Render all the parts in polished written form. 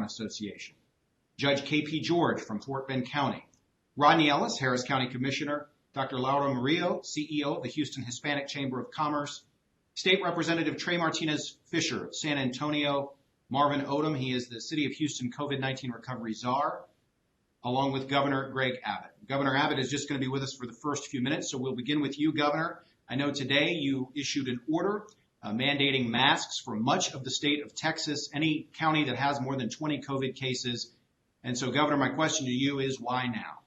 Restaurant Association, Judge K.P. George from Fort Bend County, Rodney Ellis, Harris County Commissioner, Dr. Laura Murillo, CEO of the Houston Hispanic Chamber of Commerce, State Representative Trey Martinez Fischer of San Antonio, Marvin Odom, he is the City of Houston COVID-19 Recovery Czar, along with Governor Greg Abbott. Governor Abbott is just going to be with us for the first few minutes, so we'll begin with you, Governor. I know today you issued an order mandating masks for much of the state of Texas, any county that has more than 20 COVID cases. And so, Governor, my question to you is, why now?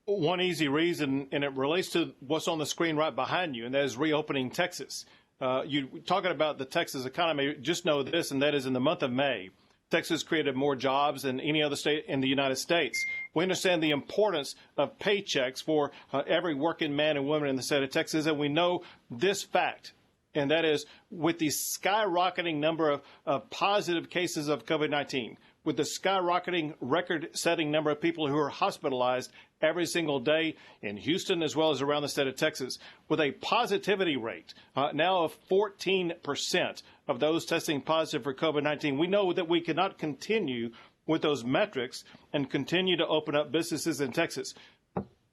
One easy reason, and it relates to what's on the screen right behind you, and that is reopening Texas. You talking about the Texas economy, just know this, and that is in the month of May, Texas created more jobs than any other state in the United States. We understand the importance of paychecks for every working man and woman in the state of Texas, and we know this fact, and that is with the skyrocketing number of positive cases of COVID-19, with the skyrocketing record-setting number of people who are hospitalized every single day in Houston as well as around the state of Texas, with a positivity rate now of 14% of those testing positive for COVID-19. We know that we cannot continue with those metrics and continue to open up businesses in Texas.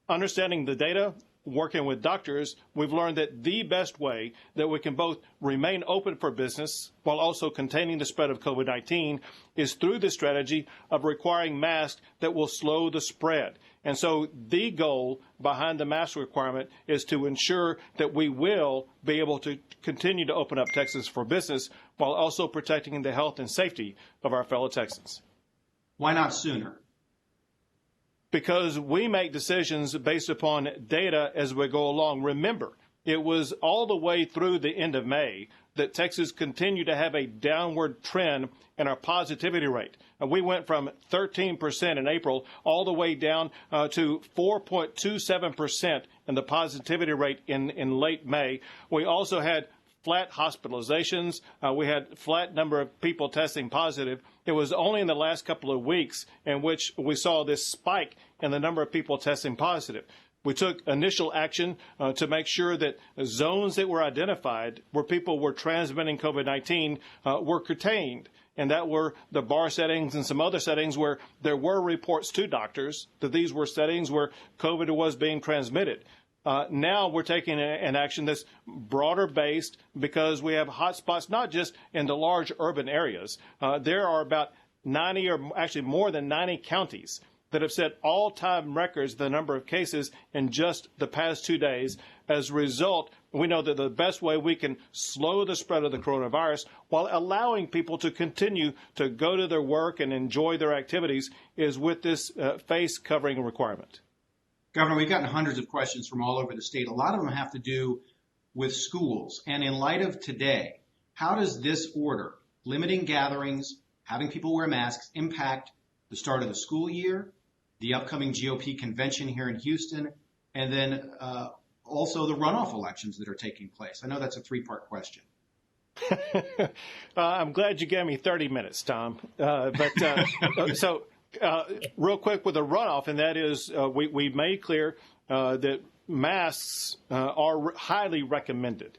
Understanding the data, working with doctors, we've learned that the best way that we can both remain open for business while also containing the spread of COVID-19 is through the strategy of requiring masks that will slow the spread. And so the goal behind the mask requirement is to ensure that we will be able to continue to open up Texas for business while also protecting the health and safety of our fellow Texans. Why not sooner? Because we make decisions based upon data as we go along. Remember, it was all the way through the end of May that Texas continued to have a downward trend in our positivity rate. We went from 13% in April all the way down to 4.27% in the positivity rate in late May. We also had flat hospitalizations. We had flat number of people testing positive. It was only in the last couple of weeks in which we saw this spike in the number of people testing positive. We took initial action to make sure that zones that were identified where people were transmitting COVID-19 were contained, and that were the bar settings and some other settings where there were reports to doctors that these were settings where COVID was being transmitted. Now we're taking an action that's broader based because we have hotspots not just in the large urban areas. There are about 90 or actually more than 90 counties that have set all-time records the number of cases in just the past 2 days. As a result, we know that the best way we can slow the spread of the coronavirus while allowing people to continue to go to their work and enjoy their activities is with this face covering requirement. Governor, we've gotten hundreds of questions from all over the state. A lot of them have to do with schools. And in light of today, how does this order, limiting gatherings, having people wear masks, impact the start of the school year, the upcoming GOP convention here in Houston, and then also the runoff elections that are taking place? I know that's a three-part question. I'm glad you gave me 30 minutes, Tom. Real quick with the runoff, and that is we made clear that masks are highly recommended.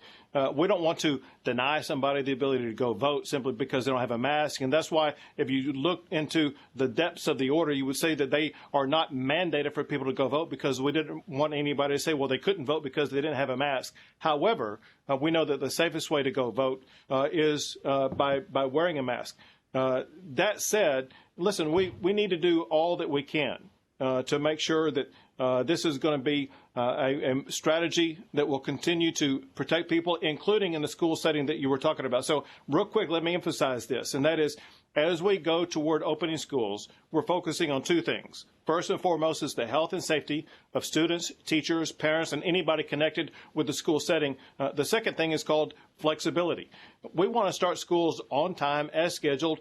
We don't want to deny somebody the ability to go vote simply because they don't have a mask. And that's why if you look into the depths of the order, you would say that they are not mandated for people to go vote because we didn't want anybody to say, well, they couldn't vote because they didn't have a mask. However, we know that the safest way to go vote is by wearing a mask. That said, listen, we need to do all that we can to make sure that this is going to be a strategy that will continue to protect people, including in the school setting that you were talking about. So real quick, let me emphasize this, and that is as we go toward opening schools, we're focusing on two things. First and foremost is the health and safety of students, teachers, parents, and anybody connected with the school setting. The second thing is called flexibility. We want to start schools on time as scheduled,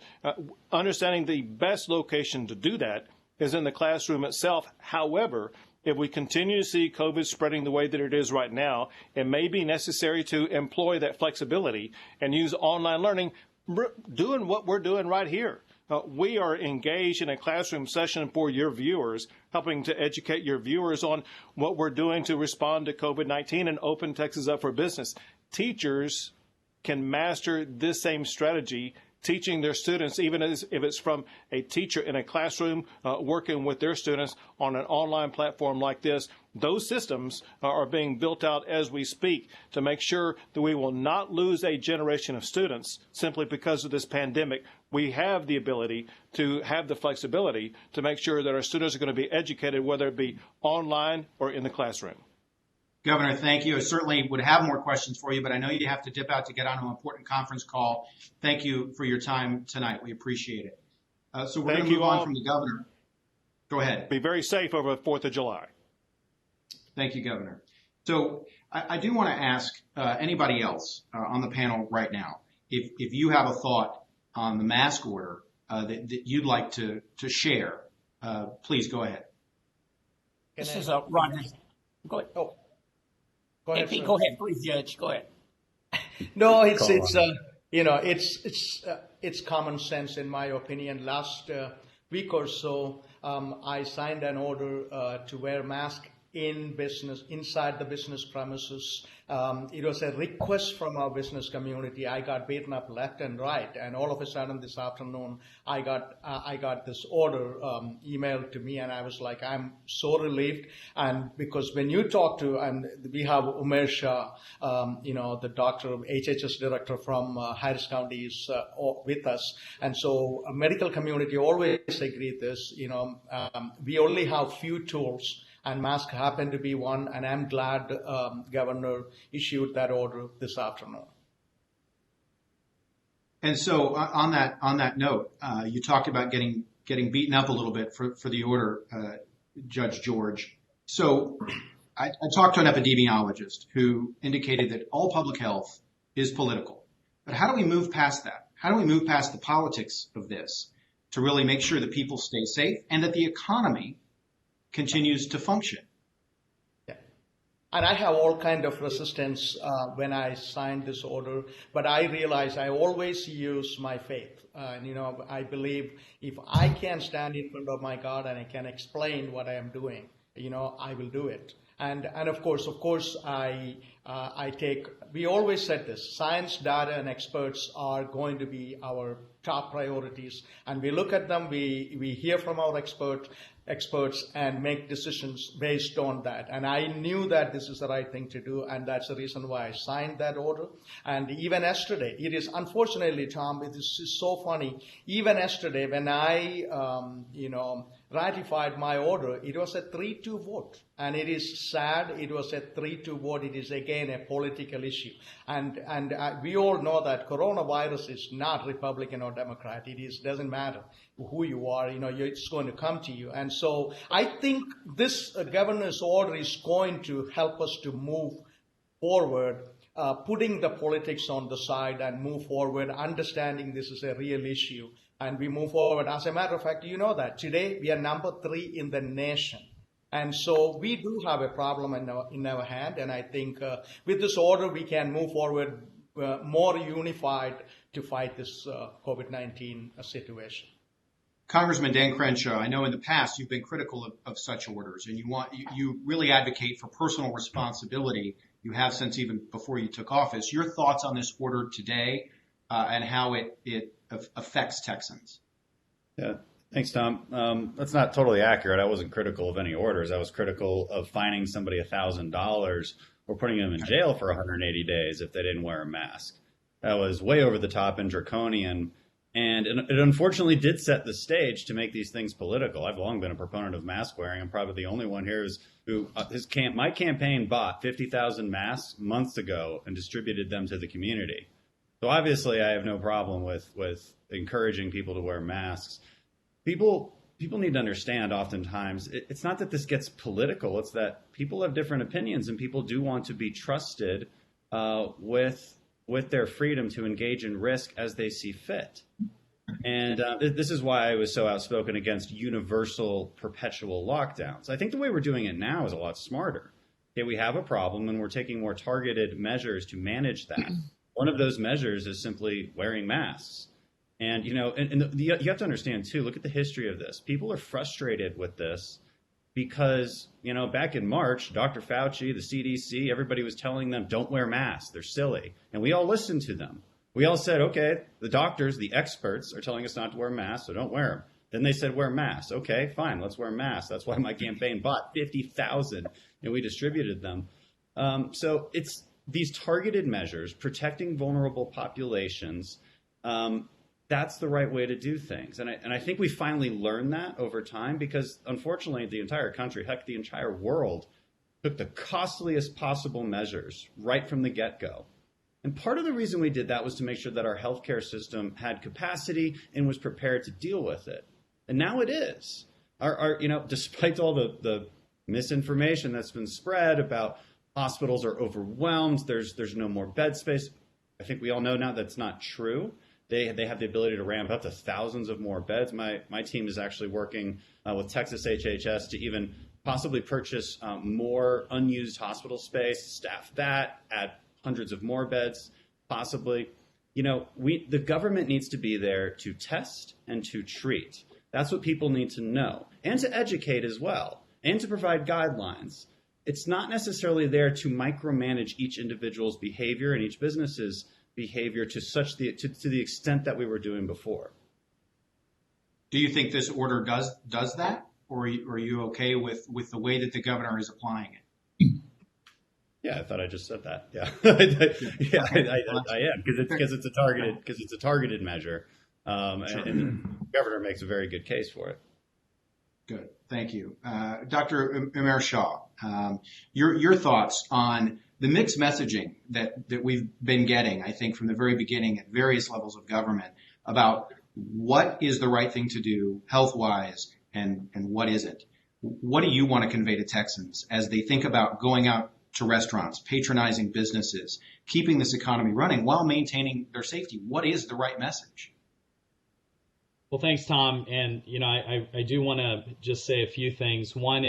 understanding the best location to do that is in the classroom itself. However, if we continue to see COVID spreading the way that it is right now, it may be necessary to employ that flexibility and use online learning, doing what we're doing right here. We are engaged in a classroom session for your viewers, helping to educate your viewers on what we're doing to respond to COVID-19 and open Texas up for business. Teachers can master this same strategy teaching their students, even if it's from a teacher in a classroom working with their students on an online platform like this. Those systems are being built out as we speak to make sure that we will not lose a generation of students simply because of this pandemic. We have the ability to have the flexibility to make sure that our students are going to be educated, whether it be online or in the classroom. Governor, thank you. I certainly would have more questions for you, but I know you have to dip out to get on an important conference call. Thank you for your time tonight. We appreciate it. So we're going to move on from the governor. Go ahead. Be very safe over the 4th of July. Thank you, Governor. So I do want to ask anybody else on the panel right now, if you have a thought on the mask order that you'd like to share, please go ahead. This is Rodney. Go ahead. Oh, go ahead. AP, go ahead, please, Judge. Go ahead. No, it's common sense in my opinion. Last week or so, I signed an order to wear mask inside the business premises. It was a request from our business community. I got beaten up left and right, and all of a sudden this afternoon, I got this order emailed to me, and I was like, I'm so relieved. And because when you talk to, and we have Umair Shah, the doctor, HHS director from Harris County is with us, and so a medical community always agree this. We only have few tools, and mask happened to be one, and I'm glad Governor issued that order this afternoon. And so on that note, you talked about getting beaten up a little bit for the order, Judge George. So I talked to an epidemiologist who indicated that all public health is political. But how do we move past that? How do we move past the politics of this to really make sure that people stay safe and that the economy continues to function? Yeah. And I have all kind of resistance when I signed this order, but I realize I always use my faith. I believe if I can stand in front of my God and I can explain what I am doing, I will do it. And of course, we always said this, science, data, and experts are going to be our top priorities. And we look at them, we hear from our experts and make decisions based on that. And I knew that this is the right thing to do, and that's the reason why I signed that order. And even yesterday, it is unfortunately, Tom, it is so funny. Even yesterday, when I, ratified my order, it was a 3-2 vote. And it is sad, it was a 3-2 vote. It is again a political issue. And we all know that coronavirus is not Republican or Democrat. Doesn't matter who you are, it's going to come to you. And so I think this governor's order is going to help us to move forward, putting the politics on the side and move forward, understanding this is a real issue. And we move forward. As a matter of fact, you know that today we are number 3 in the nation. And so we do have a problem in our hand. And I think with this order, we can move forward more unified to fight this COVID-19 situation. Congressman Dan Crenshaw, I know in the past you've been critical of such orders, and you really advocate for personal responsibility. You have since even before you took office. Your thoughts on this order today and how it affects Texans? Yeah, thanks, Tom. That's not totally accurate. I wasn't critical of any orders. I was critical of fining somebody $1,000 or putting them in jail for 180 days if they didn't wear a mask. That was way over the top and draconian. And it unfortunately did set the stage to make these things political. I've long been a proponent of mask wearing. I'm probably the only one here who my campaign bought 50,000 masks months ago and distributed them to the community. So obviously I have no problem with encouraging people to wear masks. People need to understand oftentimes it's not that this gets political. It's that people have different opinions and people do want to be trusted with their freedom to engage in risk as they see fit. And this is why I was so outspoken against universal perpetual lockdowns. I think the way we're doing it now is a lot smarter. Okay, we have a problem and we're taking more targeted measures to manage that. One of those measures is simply wearing masks. And, you have to understand, too, look at the history of this. People are frustrated with this because, back in March, Dr. Fauci, the CDC, everybody was telling them, don't wear masks. They're silly. And we all listened to them. We all said, okay, the doctors, the experts are telling us not to wear masks, so don't wear them. Then they said, wear masks. Okay, fine, let's wear masks. That's why my campaign bought 50,000 and we distributed them. So it's these targeted measures, protecting vulnerable populations. That's the right way to do things. And I think we finally learned that over time because, unfortunately, the entire country, heck, the entire world, took the costliest possible measures right from the get-go. And part of the reason we did that was to make sure that our healthcare system had capacity and was prepared to deal with it. And now it is. Despite all the misinformation that's been spread about hospitals are overwhelmed, there's no more bed space. I think we all know now that's not true. They have the ability to ramp up to thousands of more beds. My team is actually working with Texas HHS to even possibly purchase more unused hospital space, staff that, add hundreds of more beds, possibly. The government needs to be there to test and to treat. That's what people need to know, and to educate as well, and to provide guidelines. It's not necessarily there to micromanage each individual's behavior and each business's behavior to the extent that we were doing before. Do you think this order does that, or are you okay with the way that the governor is applying it? Yeah, I thought I just said that. Yeah, I am because it's a targeted measure, Sure. and the governor makes a very good case for it. Good, thank you, Dr. Umair Shah. Your thoughts on the mixed messaging that we've been getting, I think, from the very beginning at various levels of government about what is the right thing to do health-wise and what isn't. What do you want to convey to Texans as they think about going out to restaurants, patronizing businesses, keeping this economy running while maintaining their safety? What is the right message? Well, thanks, Tom. And, I do want to just say a few things. One,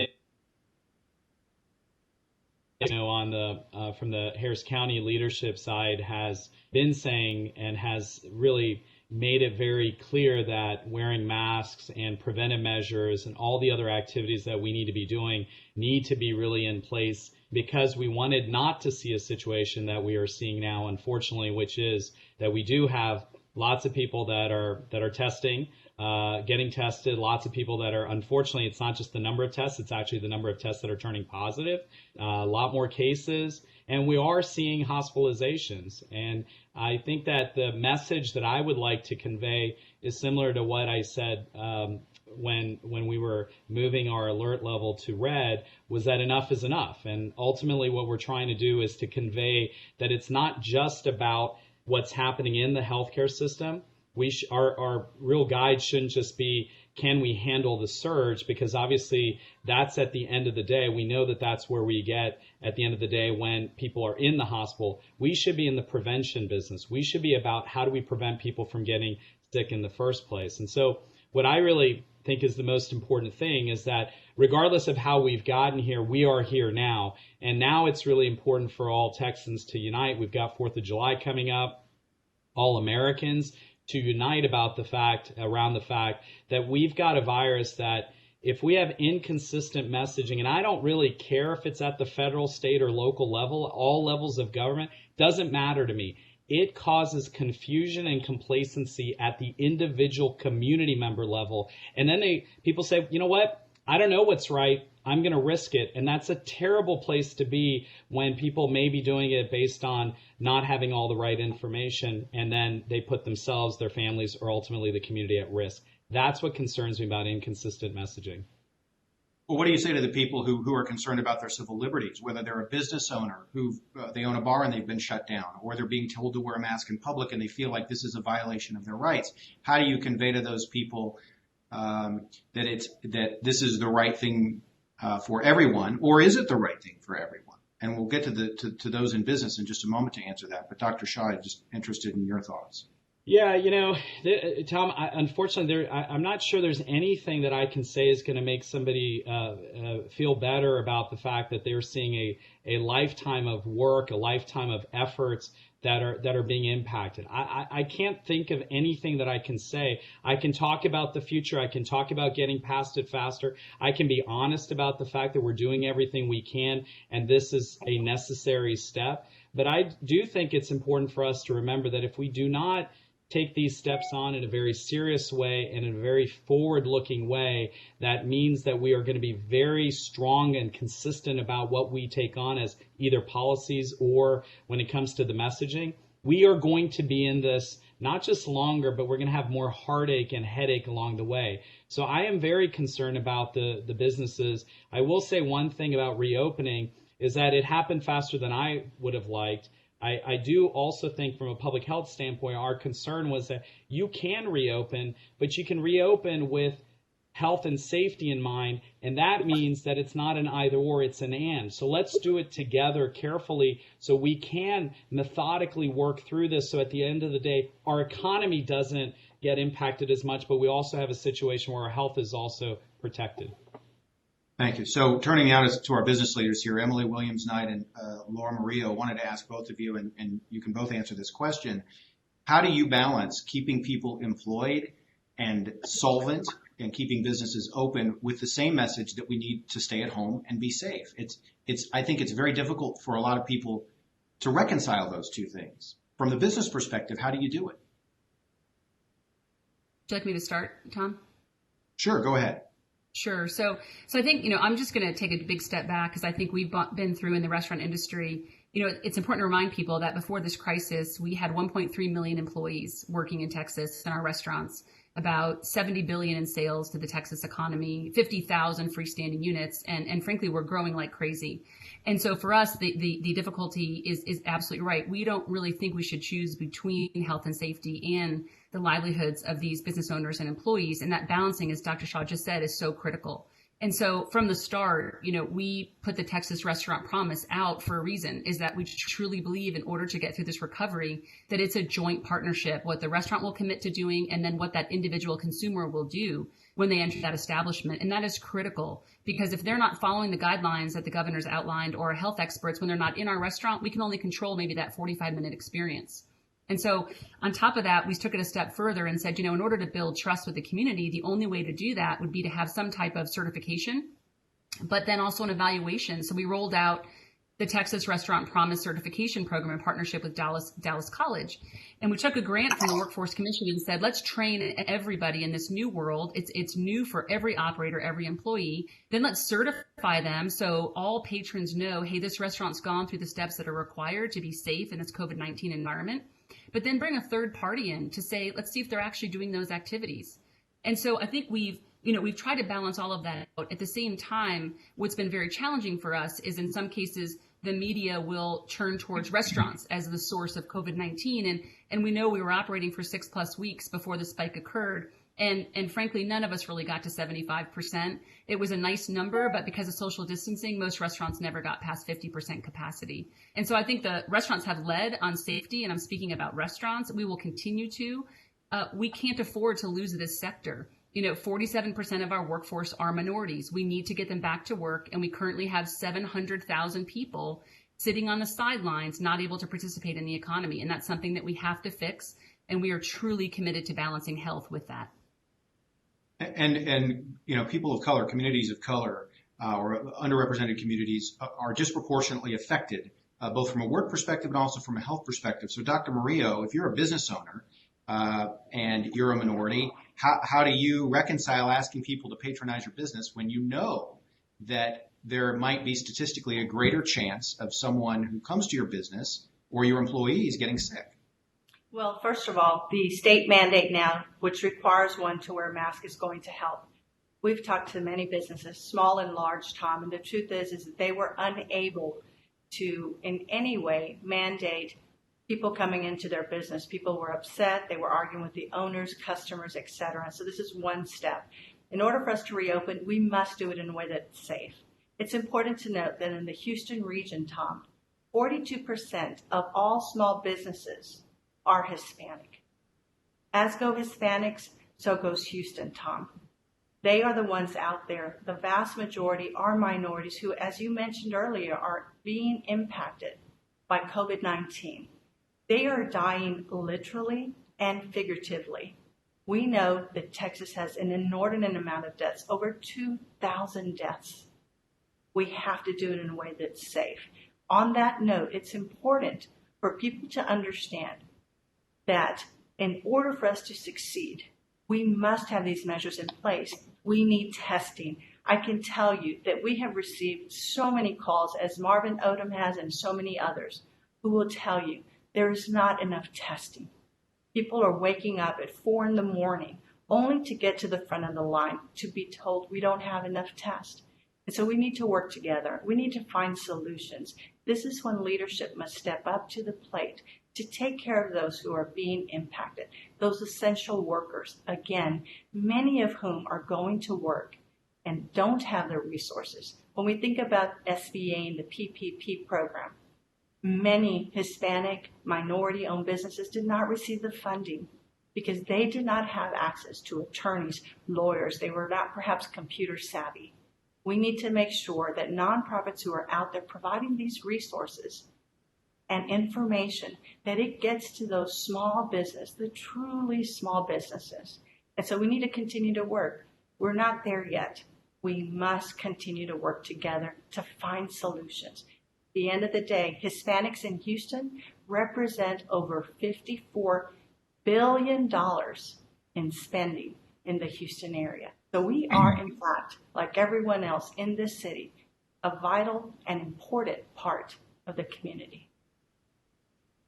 on from the Harris County leadership side has been saying and has really made it very clear that wearing masks and preventive measures and all the other activities that we need to be doing need to be really in place because we wanted not to see a situation that we are seeing now, unfortunately, which is that we do have lots of people that are testing, getting tested, lots of people that are, unfortunately, it's not just the number of tests, it's actually the number of tests that are turning positive, a lot more cases, and we are seeing hospitalizations. And I think that the message that I would like to convey is similar to what I said when we were moving our alert level to red, was that enough is enough. And ultimately what we're trying to do is to convey that it's not just about what's happening in the healthcare system. Our real guide shouldn't just be, can we handle the surge? Because obviously that's at the end of the day. We know that that's where we get at the end of the day when people are in the hospital. We should be in the prevention business. We should be about how do we prevent people from getting sick in the first place. And so what I really think is the most important thing is that regardless of how we've gotten here, we are here now. And now it's really important for all Texans to unite. We've got 4th of July coming up, all Americans to unite around the fact that we've got a virus that if we have inconsistent messaging, and I don't really care if it's at the federal, state, or local level, all levels of government, doesn't matter to me. It causes confusion and complacency at the individual community member level. And then people say, you know what? I don't know what's right. I'm going to risk it. And that's a terrible place to be when people may be doing it based on not having all the right information. And then they put themselves, their families, or ultimately the community at risk. That's what concerns me about inconsistent messaging. Well, what do you say to the people who are concerned about their civil liberties, whether they're a business owner who they own a bar and they've been shut down, or they're being told to wear a mask in public and they feel like this is a violation of their rights? How do you convey to those people that this is the right thing for everyone, or is it the right thing for everyone? And we'll get to those in business in just a moment to answer that. But Dr. Shah, I'm just interested in your thoughts. Yeah, Tom, unfortunately, I'm not sure there's anything that I can say is going to make somebody feel better about the fact that they're seeing a lifetime of work, a lifetime of efforts that are being impacted. I can't think of anything that I can say. I can talk about the future. I can talk about getting past it faster. I can be honest about the fact that we're doing everything we can, and this is a necessary step. But I do think it's important for us to remember that if we do not take these steps on in a very serious way and in a very forward-looking way, that means that we are going to be very strong and consistent about what we take on as either policies or when it comes to the messaging. We are going to be in this not just longer, but we're going to have more heartache and headache along the way. So I am very concerned about the businesses. I will say one thing about reopening is that it happened faster than I would have liked. I do also think from a public health standpoint, our concern was that you can reopen, but you can reopen with health and safety in mind, and that means that it's not an either or, it's an and. So let's do it together carefully so we can methodically work through this so at the end of the day, our economy doesn't get impacted as much, but we also have a situation where our health is also protected. Thank you. So turning now to our business leaders here, Emily Williams-Knight and Laura Murillo, wanted to ask both of you, and you can both answer this question. How do you balance keeping people employed and solvent and keeping businesses open with the same message that we need to stay at home and be safe? I think it's very difficult for a lot of people to reconcile those two things. From the business perspective, how do you do it? Would you like me to start, Tom? Sure, go ahead. Sure. So I think, I'm just going to take a big step back because I think we've been through in the restaurant industry. It's important to remind people that before this crisis, we had 1.3 million employees working in Texas in our restaurants, about $70 billion in sales to the Texas economy, 50,000 freestanding units, and frankly, we're growing like crazy. And so for us, the difficulty is absolutely right. We don't really think we should choose between health and safety and the livelihoods of these business owners and employees. And that balancing, as Dr. Shah just said, is so critical. And so from the start, we put the Texas Restaurant Promise out for a reason, is that we truly believe in order to get through this recovery, that it's a joint partnership, what the restaurant will commit to doing and then what that individual consumer will do when they enter that establishment. And that is critical because if they're not following the guidelines that the governor's outlined or health experts, when they're not in our restaurant, we can only control maybe that 45-minute experience. And so on top of that, we took it a step further and said, in order to build trust with the community, the only way to do that would be to have some type of certification, but then also an evaluation. So we rolled out the Texas Restaurant Promise Certification Program in partnership with Dallas College. And we took a grant from the Workforce Commission and said, let's train everybody in this new world. It's new for every operator, every employee. Then let's certify them so all patrons know, hey, this restaurant's gone through the steps that are required to be safe in this COVID-19 environment. But then bring a third party in to say, let's see if they're actually doing those activities. And so I think we've tried to balance all of that out. At the same time, what's been very challenging for us is in some cases, the media will turn towards restaurants as the source of COVID-19. And we know we were operating for 6+ weeks before the spike occurred. And frankly, none of us really got to 75%. It was a nice number, but because of social distancing, most restaurants never got past 50% capacity. And so I think the restaurants have led on safety, and I'm speaking about restaurants. We will continue to. We can't afford to lose this sector. 47% of our workforce are minorities. We need to get them back to work, and we currently have 700,000 people sitting on the sidelines, not able to participate in the economy. And that's something that we have to fix, and we are truly committed to balancing health with that. And people of color, communities of color, or underrepresented communities are disproportionately affected, both from a work perspective and also from a health perspective. So, Dr. Murillo, if you're a business owner and you're a minority, how do you reconcile asking people to patronize your business when you know that there might be statistically a greater chance of someone who comes to your business or your employees getting sick? Well, first of all, the state mandate now, which requires one to wear a mask, is going to help. We've talked to many businesses, small and large, Tom, and the truth is that they were unable to in any way mandate people coming into their business. People were upset. They were arguing with the owners, customers, et cetera. So this is one step. In order for us to reopen, we must do it in a way that's safe. It's important to note that in the Houston region, Tom, 42% of all small businesses are Hispanic. As go Hispanics, so goes Houston, Tom. They are the ones out there. The vast majority are minorities who, as you mentioned earlier, are being impacted by COVID-19. They are dying literally and figuratively. We know that Texas has an inordinate amount of deaths, over 2,000 deaths. We have to do it in a way that's safe. On that note, it's important for people to understand that in order for us to succeed, we must have these measures in place. We need testing. I can tell you that we have received so many calls, as Marvin Odom has and so many others, who will tell you there is not enough testing. People are waking up at 4 a.m. only to get to the front of the line to be told we don't have enough tests. And so we need to work together. We need to find solutions. This is when leadership must step up to the plate to take care of those who are being impacted, those essential workers, again, many of whom are going to work and don't have the resources. When we think about SBA and the PPP program, many Hispanic, minority-owned businesses did not receive the funding because they did not have access to attorneys, lawyers. They were not perhaps computer savvy. We need to make sure that nonprofits who are out there providing these resources and information, that it gets to those small business, the truly small businesses. And so we need to continue to work. We're not there yet. We must continue to work together to find solutions. At the end of the day, Hispanics in Houston represent over $54 billion in spending in the Houston area. So we are, in fact, like everyone else in this city, a vital and important part of the community.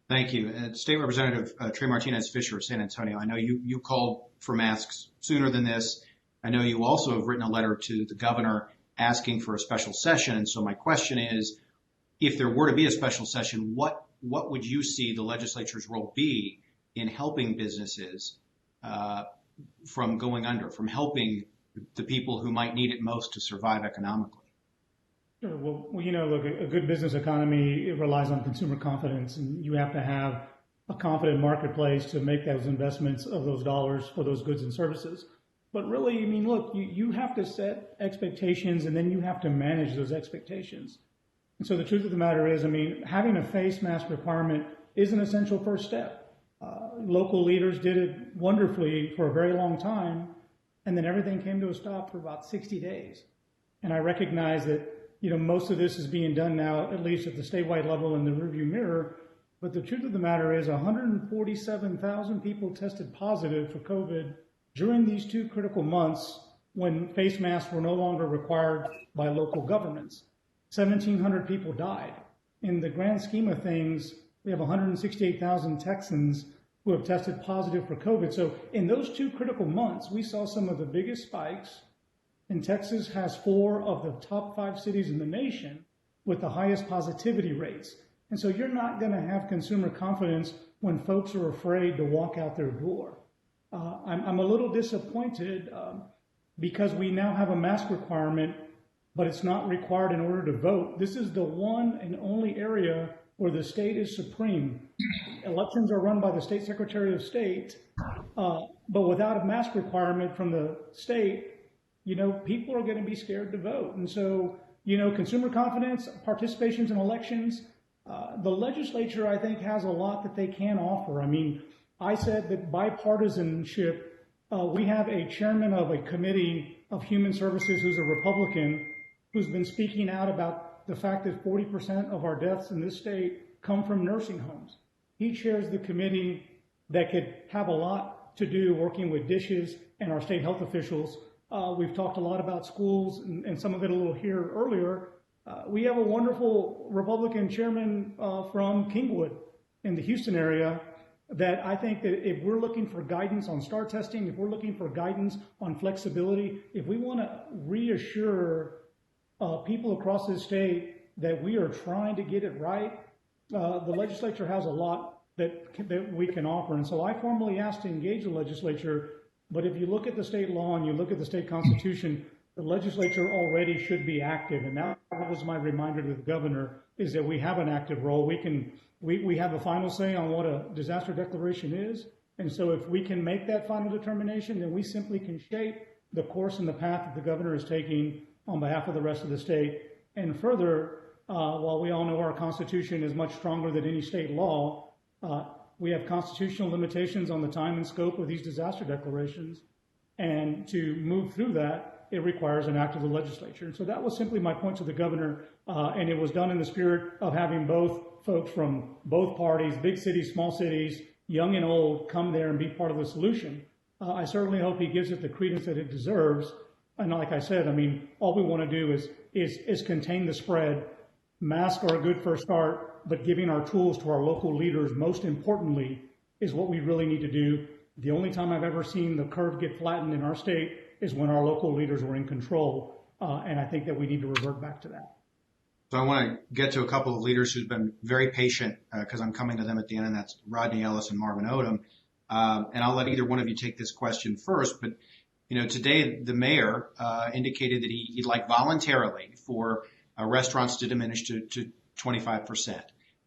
Thank you. State Representative Trey Martinez Fischer of San Antonio, I know you called for masks sooner than this. I know you also have written a letter to the governor asking for a special session. And so my question is, if there were to be a special session, what would you see the legislature's role be in helping businesses from going under, from helping the people who might need it most to survive economically? Sure. Well, look, a good business economy, it relies on consumer confidence, and you have to have a confident marketplace to make those investments of those dollars for those goods and services. But really, look, you have to set expectations, and then you have to manage those expectations. And so the truth of the matter is, having a face mask requirement is an essential first step. Local leaders did it wonderfully for a very long time, and then everything came to a stop for about 60 days. And I recognize that most of this is being done now, at least at the statewide level in the rearview mirror. But the truth of the matter is 147,000 people tested positive for COVID during these 2 critical months when face masks were no longer required by local governments. 1,700 people died. In the grand scheme of things, we have 168,000 Texans who have tested positive for COVID. So in those 2 critical months, we saw some of the biggest spikes. And Texas has 4 of the top 5 cities in the nation with the highest positivity rates. And so you're not going to have consumer confidence when folks are afraid to walk out their door. I'm a little disappointed because we now have a mask requirement, but it's not required in order to vote. This is the one and only area where the state is supreme. Elections are run by the state secretary of state, but without a mask requirement from the state, people are going to be scared to vote. And so, consumer confidence, participations in elections, the legislature, I think, has a lot that they can offer. I said that bipartisanship, we have a chairman of a committee of human services who's a Republican who's been speaking out about the fact that 40% of our deaths in this state come from nursing homes. He chairs the committee that could have a lot to do working with DSHs and our state health officials. We've talked a lot about schools and some of it a little here earlier. We have a wonderful Republican chairman from Kingwood in the Houston area that I think that if we're looking for guidance on STAR testing, if we're looking for guidance on flexibility, if we want to reassure people across this state that we are trying to get it right, the legislature has a lot that we can offer. And so I formally asked to engage the legislature. But if you look at the state law and you look at the state constitution, the legislature already should be active. And that was my reminder to the governor, is that we have an active role. We have the final say on what a disaster declaration is. And so if we can make that final determination, then we simply can shape the course and the path that the governor is taking on behalf of the rest of the state. And further, while we all know our Constitution is much stronger than any state law, We have constitutional limitations on the time and scope of these disaster declarations. And to move through that, it requires an act of the legislature. And so that was simply my point to the governor. And it was done in the spirit of having both folks from both parties, big cities, small cities, young and old, come there and be part of the solution. I certainly hope he gives it the credence that it deserves. And like I said, I mean, all we want to do is contain the spread. Masks are a good first start, but giving our tools to our local leaders, most importantly, is what we really need to do. The only time I've ever seen the curve get flattened in our state is when our local leaders were in control. And I think that we need to revert back to that. So I want to get to a couple of leaders who've been very patient because I'm coming to them at the end, and that's Rodney Ellis and Marvin Odom. And I'll let either one of you take this question first. But, you know, today the mayor indicated that he'd like voluntarily for restaurants to diminish to 25%.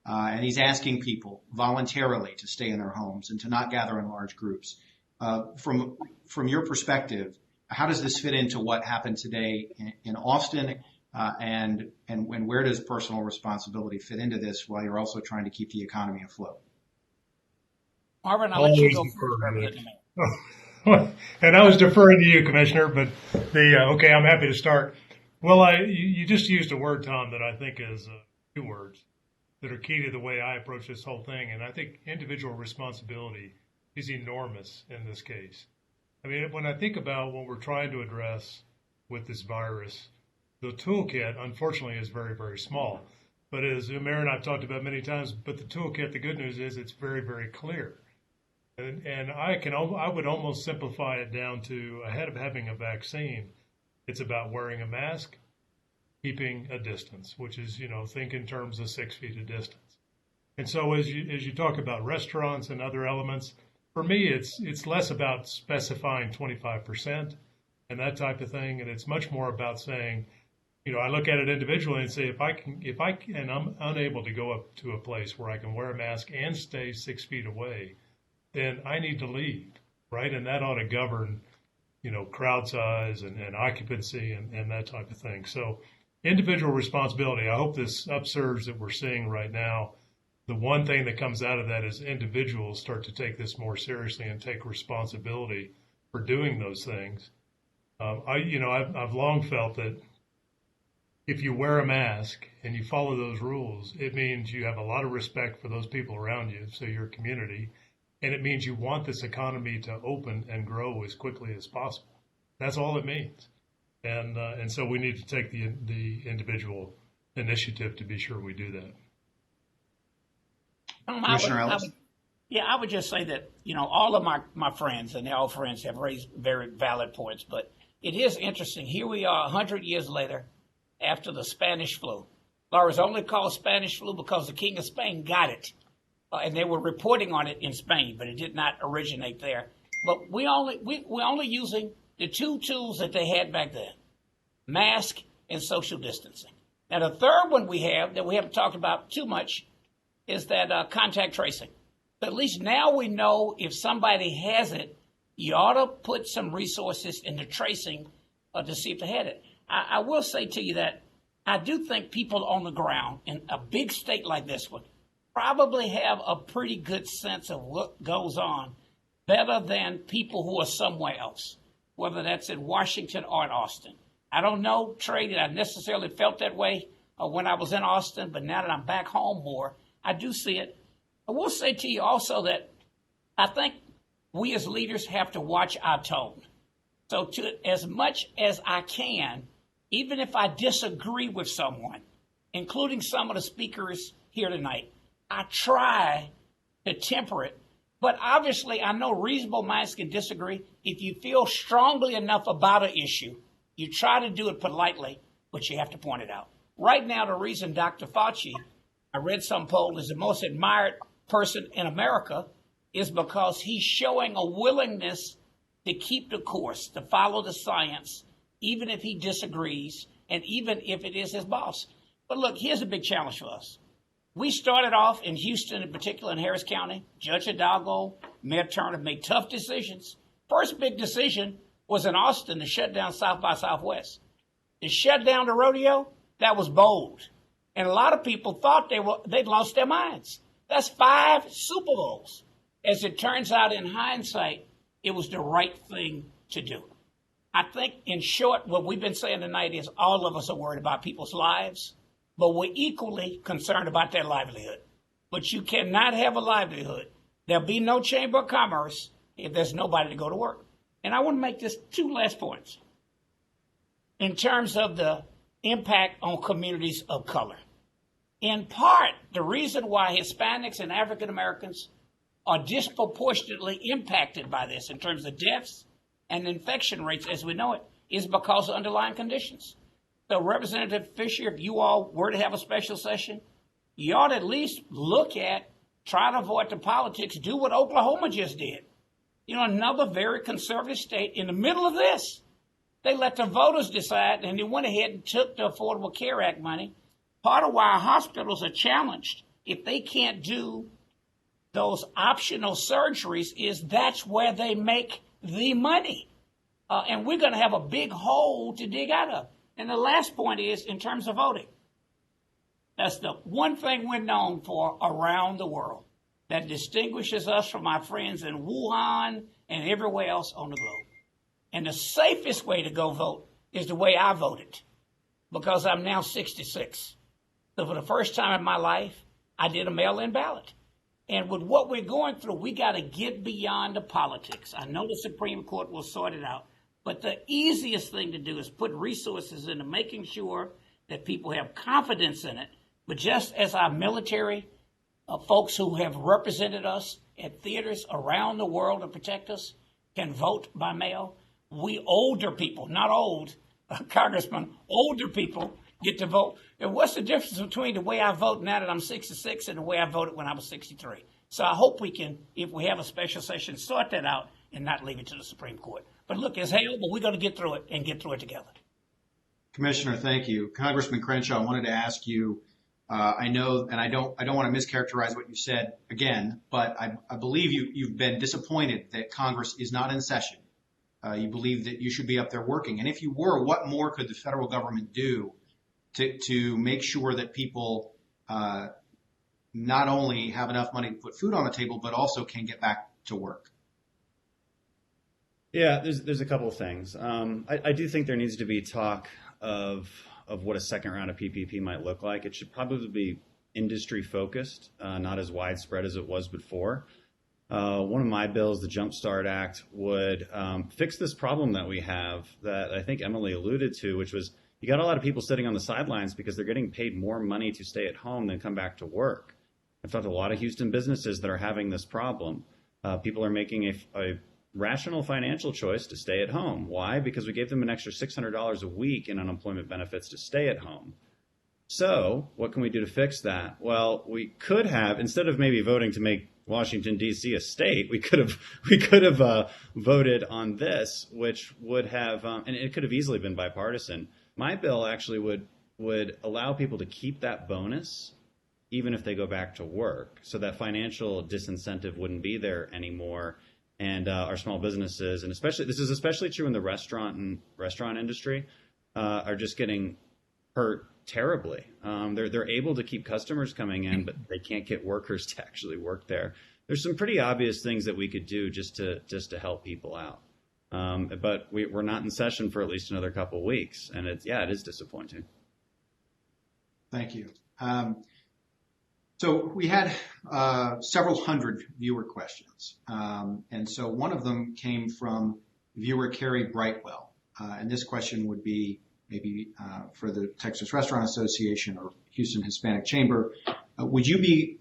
And he's asking people voluntarily to stay in their homes and to not gather in large groups. From your perspective, how does this fit into what happened today in Austin? And where does personal responsibility fit into this while you're also trying to keep the economy afloat? Marvin, I'll let you go first. And I was deferring to you, Commissioner, but okay, I'm happy to start. Well, you just used a word, Tom, that I think is two words that are key to the way I approach this whole thing. And I think individual responsibility is enormous in this case. I mean, when I think about what we're trying to address with this virus, the toolkit, unfortunately, is very, very small. But as Umair and I've talked about many times, but the toolkit, the good news is it's very, very clear. And I would almost simplify it down to, ahead of having a vaccine, it's about wearing a mask, keeping a distance, which is, think in terms of 6 feet of distance. And so as you talk about restaurants and other elements, for me, it's less about specifying 25% and that type of thing. And it's much more about saying, I look at it individually and say, if I can, and I'm unable to go up to a place where I can wear a mask and stay 6 feet away, then I need to leave, right? And that ought to govern, crowd size and occupancy and that type of thing. So individual responsibility, I hope this upsurge that we're seeing right now, the one thing that comes out of that is individuals start to take this more seriously and take responsibility for doing those things. I've long felt that if you wear a mask and you follow those rules, it means you have a lot of respect for those people around you, so your community, and it means you want this economy to open and grow as quickly as possible. That's all it means. And so we need to take the individual initiative to be sure we do that. Commissioner Ellis? I would just say that, all of my friends, and they're all friends, have raised very valid points. But it is interesting. Here we are 100 years later after the Spanish flu. Laura's only called Spanish flu because the King of Spain got it. And they were reporting on it in Spain, but it did not originate there. But we're only using the two tools that they had back then, mask and social distancing. Now, the third one we have that we haven't talked about too much is that contact tracing. But at least now we know if somebody has it, you ought to put some resources into tracing to see if they had it. I will say to you that I do think people on the ground in a big state like this one probably have a pretty good sense of what goes on, better than people who are somewhere else, whether that's in Washington or in Austin. I don't know, Trey, that I necessarily felt that way when I was in Austin, but now that I'm back home more, I do see it. I will say to you also that I think we as leaders have to watch our tone. So to as much as I can, even if I disagree with someone, including some of the speakers here tonight, I try to temper it. But obviously, I know reasonable minds can disagree. If you feel strongly enough about an issue, you try to do it politely, but you have to point it out. Right now, the reason Dr. Fauci, I read some poll, is the most admired person in America is because he's showing a willingness to keep the course, to follow the science, even if he disagrees, and even if it is his boss. But look, here's a big challenge for us. We started off in Houston, in particular in Harris County. Judge Hidalgo, Mayor Turner made tough decisions. First big decision was in Austin to shut down South by Southwest. To shut down the rodeo, that was bold. And a lot of people thought they'd lost their minds. That's 5 Super Bowls. As it turns out, in hindsight, it was the right thing to do. I think, in short, what we've been saying tonight is all of us are worried about people's lives, but we're equally concerned about their livelihood. But you cannot have a livelihood. There'll be no Chamber of Commerce if there's nobody to go to work. And I want to make this 2 last points. In terms of the impact on communities of color. In part, the reason why Hispanics and African Americans are disproportionately impacted by this in terms of deaths and infection rates as we know it is because of underlying conditions. So Representative Fischer, if you all were to have a special session, you ought to at least look at, try to avoid the politics, do what Oklahoma just did. You know, another very conservative state in the middle of this. They let the voters decide, and they went ahead and took the Affordable Care Act money. Part of why hospitals are challenged, if they can't do those optional surgeries, is that's where they make the money. And we're going to have a big hole to dig out of. And the last point is, in terms of voting, that's the one thing we're known for around the world that distinguishes us from our friends in Wuhan and everywhere else on the globe. And the safest way to go vote is the way I voted, because I'm now 66. So for the first time in my life, I did a mail-in ballot. And with what we're going through, we got to get beyond the politics. I know the Supreme Court will sort it out, but the easiest thing to do is put resources into making sure that people have confidence in it. But just as our military folks who have represented us at theaters around the world to protect us can vote by mail, we older people, not old, Congressman, older people get to vote. And what's the difference between the way I vote now that I'm 66 and the way I voted when I was 63? So I hope we can, if we have a special session, sort that out and not leave it to the Supreme Court. But look, it's hell, but we're going to get through it and get through it together. Commissioner, thank you. Congressman Crenshaw, I wanted to ask you, I know, and I don't want to mischaracterize what you said again, but I believe you've been disappointed that Congress is not in session. You believe that you should be up there working. And if you were, what more could the federal government do to make sure that people not only have enough money to put food on the table, but also can get back to work? Yeah, there's a couple of things. I do think there needs to be talk of what a second round of PPP might look like. It should probably be industry focused, not as widespread as it was before. One of my bills, the Jumpstart Act, would fix this problem that we have that I think Emily alluded to, which was you got a lot of people sitting on the sidelines because they're getting paid more money to stay at home than come back to work. I've talked to a lot of Houston businesses that are having this problem. People are making a rational financial choice to stay at home. Why? Because we gave them an extra $600 a week in unemployment benefits to stay at home. So what can we do to fix that? Well, we could have, instead of maybe voting to make Washington, D.C. a state, we could have voted on this, which would have, and it could have easily been bipartisan. My bill actually would allow people to keep that bonus even if they go back to work. So that financial disincentive wouldn't be there anymore. And our small businesses, and this is especially true in the restaurant industry, are just getting hurt terribly. They're able to keep customers coming in, but they can't get workers to actually work there. There's some pretty obvious things that we could do just to help people out. But we're not in session for at least another couple of weeks, and it is disappointing. Thank you. So we had several hundred viewer questions. And so one of them came from viewer Carrie Brightwell. And this question would be maybe for the Texas Restaurant Association or Houston Hispanic Chamber. Would you be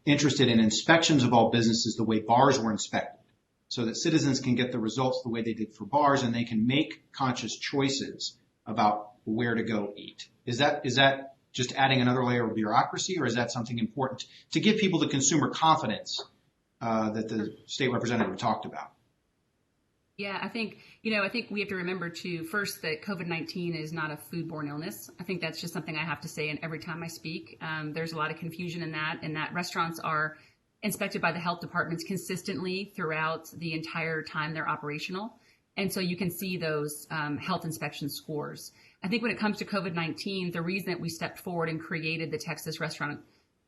interested in inspections of all businesses the way bars were inspected, so that citizens can get the results the way they did for bars and they can make conscious choices about where to go eat? Is that just adding another layer of bureaucracy, or is that something important to give people the consumer confidence that the state representative talked about? Yeah, I think we have to remember too, first, that COVID-19 is not a foodborne illness. I think that's just something I have to say, and every time I speak, there's a lot of confusion in that restaurants are inspected by the health departments consistently throughout the entire time they're operational. And so you can see those health inspection scores. I think when it comes to COVID-19, the reason that we stepped forward and created the Texas Restaurant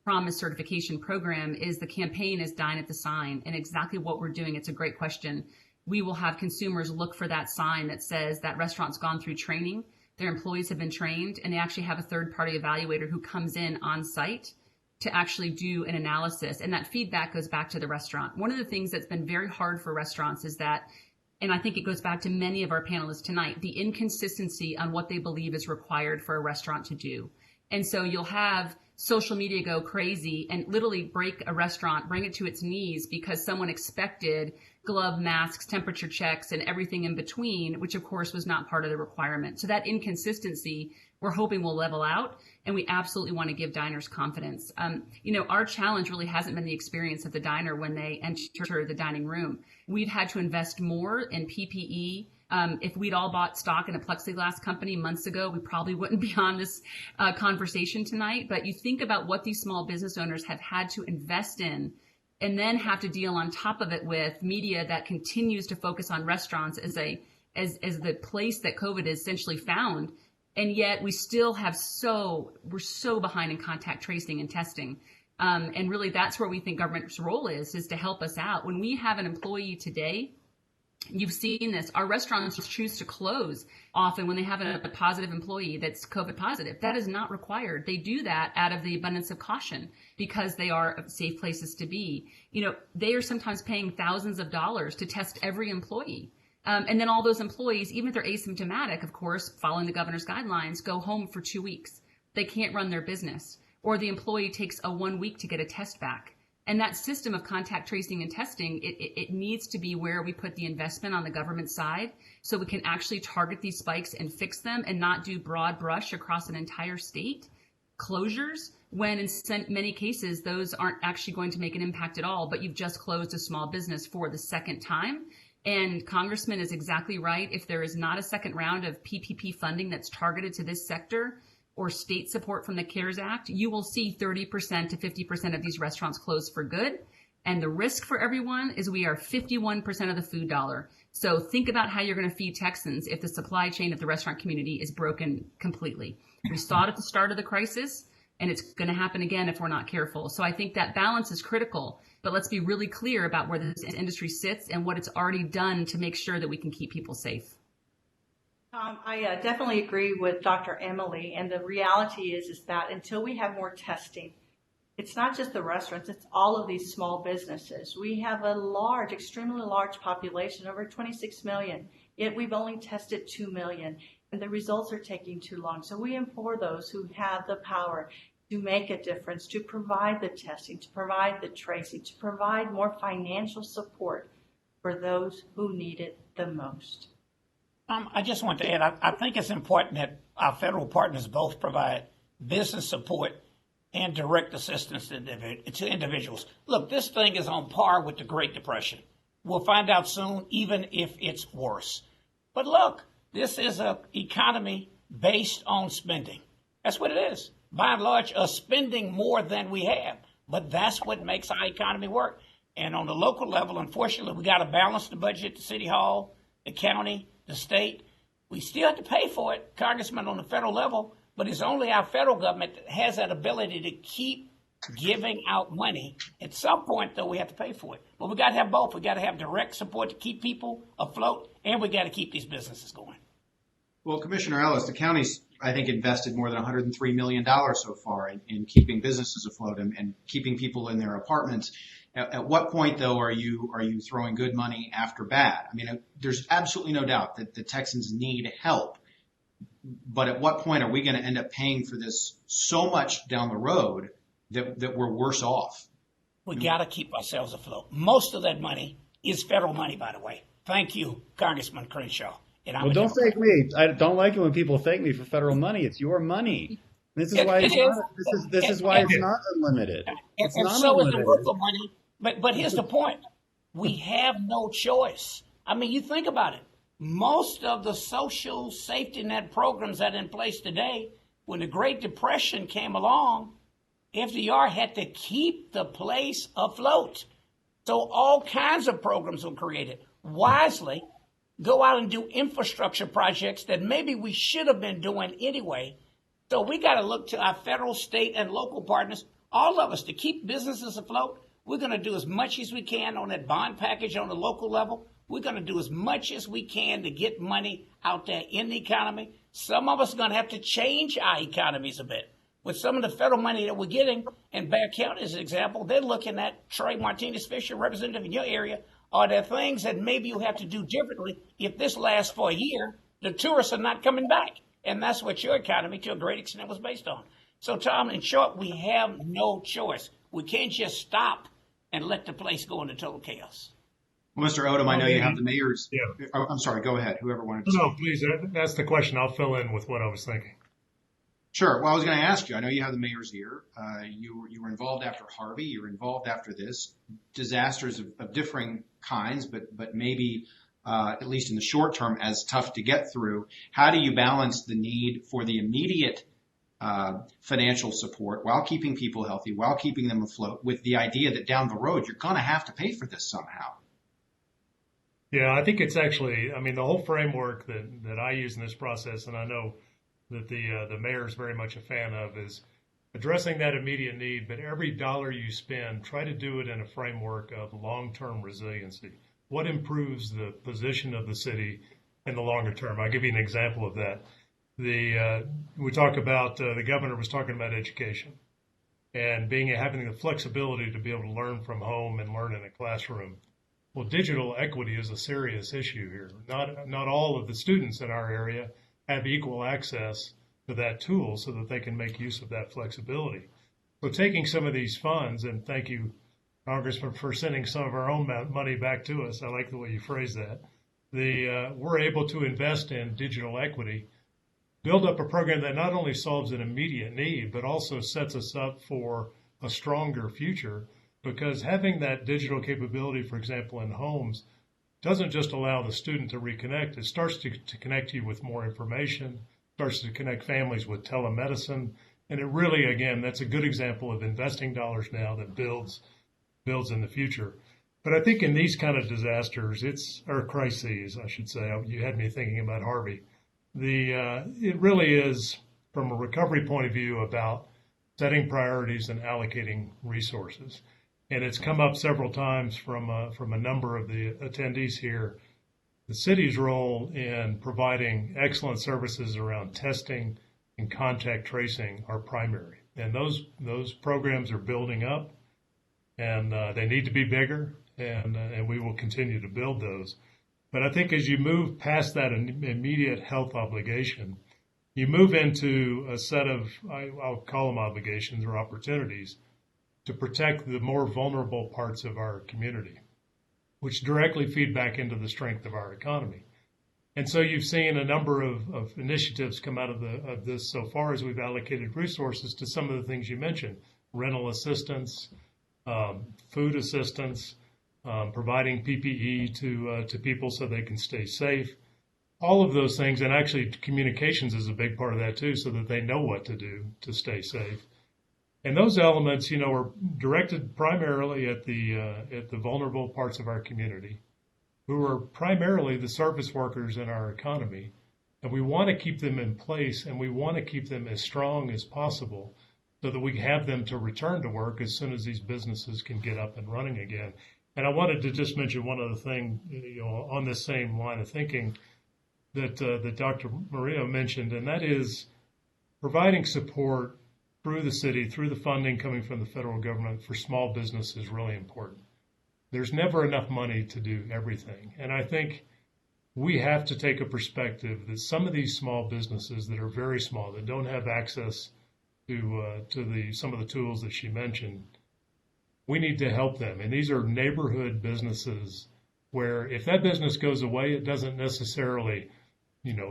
Promise certification program is the campaign is Dine at the Sign, and exactly what we're doing. It's a great question. We will have consumers look for that sign that says that restaurant's gone through training, their employees have been trained, and they actually have a third-party evaluator who comes in on site to actually do an analysis. And that feedback goes back to the restaurant. One of the things that's been very hard for restaurants is that, and I think it goes back to many of our panelists tonight, the inconsistency on what they believe is required for a restaurant to do. And so you'll have social media go crazy and literally break a restaurant, bring it to its knees because someone expected glove masks, temperature checks, and everything in between, which of course was not part of the requirement. So that inconsistency, we're hoping will level out, and we absolutely want to give diners confidence. Our challenge really hasn't been the experience of the diner when they enter the dining room. We've had to invest more in PPE. If we'd all bought stock in a plexiglass company months ago, we probably wouldn't be on this conversation tonight. But you think about what these small business owners have had to invest in and then have to deal on top of it with media that continues to focus on restaurants as the place that COVID is essentially found. And yet we still have we're so behind in contact tracing and testing. And really that's where we think government's role is to help us out. When we have an employee today, you've seen this, our restaurants choose to close often when they have a positive employee that's COVID positive. That is not required. They do that out of the abundance of caution because they are safe places to be. They are sometimes paying thousands of dollars to test every employee. And then all those employees, even if they're asymptomatic, of course, following the governor's guidelines, go home for 2 weeks. They can't run their business. Or the employee takes 1 week to get a test back. And that system of contact tracing and testing, it needs to be where we put the investment on the government side so we can actually target these spikes and fix them and not do broad brush across an entire state closures when in many cases those aren't actually going to make an impact at all, but you've just closed a small business for the second time. And Congressman is exactly right. If there is not a second round of PPP funding that's targeted to this sector, or state support from the CARES Act, you will see 30% to 50% of these restaurants close for good. And the risk for everyone is we are 51% of the food dollar. So think about how you're going to feed Texans if the supply chain of the restaurant community is broken completely. We saw it at the start of the crisis, and it's going to happen again if we're not careful. So I think that balance is critical, but let's be really clear about where this industry sits and what it's already done to make sure that we can keep people safe. I definitely agree with Dr. Emily, and the reality is that until we have more testing, it's not just the restaurants, it's all of these small businesses. We have a extremely large population, over 26 million, yet we've only tested 2 million, and the results are taking too long. So we implore those who have the power to make a difference, to provide the testing, to provide the tracing, to provide more financial support for those who need it the most. I just want to add, I think it's important that our federal partners both provide business support and direct assistance to individuals. Look, this thing is on par with the Great Depression. We'll find out soon, even if it's worse. But look, this is an economy based on spending. That's what it is. By and large, spending more than we have. But that's what makes our economy work. And on the local level, unfortunately, we got to balance the budget at the city hall, the county, the state. We still have to pay for it, Congressman, on the federal level, but it's only our federal government that has that ability to keep giving out money. At some point, though, we have to pay for it. But we got to have both. We got to have direct support to keep people afloat, and we got to keep these businesses going. Well, Commissioner Ellis, the county's, I think, invested more than $103 million so far in keeping businesses afloat and keeping people in their apartments. At what point, though, are you throwing good money after bad? I mean, there's absolutely no doubt that the Texans need help. But at what point are we going to end up paying for this so much down the road that we're worse off? We got to keep ourselves afloat. Most of that money is federal money, by the way. Thank you, Congressman Crenshaw. Well, don't thank me. I don't like it when people thank me for federal money. It's your money. This is why it's not unlimited. It's not unlimited. Is the local money. But here's the point. We have no choice. I mean, you think about it. Most of the social safety net programs that are in place today, when the Great Depression came along, FDR had to keep the place afloat. So all kinds of programs were created. Wisely, go out and do infrastructure projects that maybe we should have been doing anyway. So we got to look to our federal, state, and local partners. all of us, to keep businesses afloat, we're going to do as much as we can on that bond package on the local level. We're going to do as much as we can to get money out there in the economy. Some of us are going to have to change our economies a bit. With some of the federal money that we're getting, in Bear County as an example, they're looking at Trey, Martinez, Fischer, representative in your area. Are there things that maybe you have to do differently if this lasts for a year? The tourists are not coming back. And that's what your economy, to a great extent, was based on. So, Tom, in short, we have no choice. We can't just stop and let the place go into total chaos. Well, Mr. Odom, I know you have the mayor's. Yeah. Oh, I'm sorry. Go ahead. Whoever wanted to. No, please. That's the question. I'll fill in with what I was thinking. Sure. Well, I was going to ask you. I know you have the mayor's ear. You were involved after Harvey. You're involved after this. Disasters of differing kinds, but maybe at least in the short term, as tough to get through. How do you balance the need for the immediate financial support while keeping people healthy, while keeping them afloat, with the idea that down the road you're going to have to pay for this somehow? Yeah, I think it's actually, the whole framework that I use in this process, and I know that the mayor is very much a fan of, is addressing that immediate need, but every dollar you spend, try to do it in a framework of long-term resiliency. What improves the position of the city in the longer term? I'll give you an example of that. We talk about, the governor was talking about education and having the flexibility to be able to learn from home and learn in a classroom. Well, digital equity is a serious issue here. Not all of the students in our area have equal access to that tool so that they can make use of that flexibility. So taking some of these funds, and thank you, Congressman, for sending some of our own money back to us. I like the way you phrase that. We're able to invest in digital equity, build up a program that not only solves an immediate need, but also sets us up for a stronger future, because having that digital capability, for example, in homes, doesn't just allow the student to reconnect. It starts to connect you with more information, starts to connect families with telemedicine. And it really, again, that's a good example of investing dollars now that builds in the future. But I think in these kind of disasters, or crises, I should say, you had me thinking about Harvey. It really is, from a recovery point of view, about setting priorities and allocating resources. And it's come up several times from a number of the attendees here. The city's role in providing excellent services around testing and contact tracing are primary. And those programs are building up, and they need to be bigger, and we will continue to build those. But I think as you move past that immediate health obligation, you move into a set of, I'll call them obligations or opportunities, to protect the more vulnerable parts of our community, which directly feed back into the strength of our economy. And so you've seen a number of initiatives come out of this so far as we've allocated resources to some of the things you mentioned: rental assistance, food assistance, providing PPE to people so they can stay safe. All of those things, and actually communications is a big part of that too, so that they know what to do to stay safe. And those elements, are directed primarily at the vulnerable parts of our community, who are primarily the service workers in our economy. And we want to keep them in place, and we want to keep them as strong as possible so that we have them to return to work as soon as these businesses can get up and running again. And I wanted to just mention one other thing, on this same line of thinking that Dr. Murillo mentioned, and that is providing support through the city, through the funding coming from the federal government for small business is really important. There's never enough money to do everything. And I think we have to take a perspective that some of these small businesses that are very small, that don't have access to some of the tools that she mentioned, we need to help them. And these are neighborhood businesses where if that business goes away, it doesn't necessarily,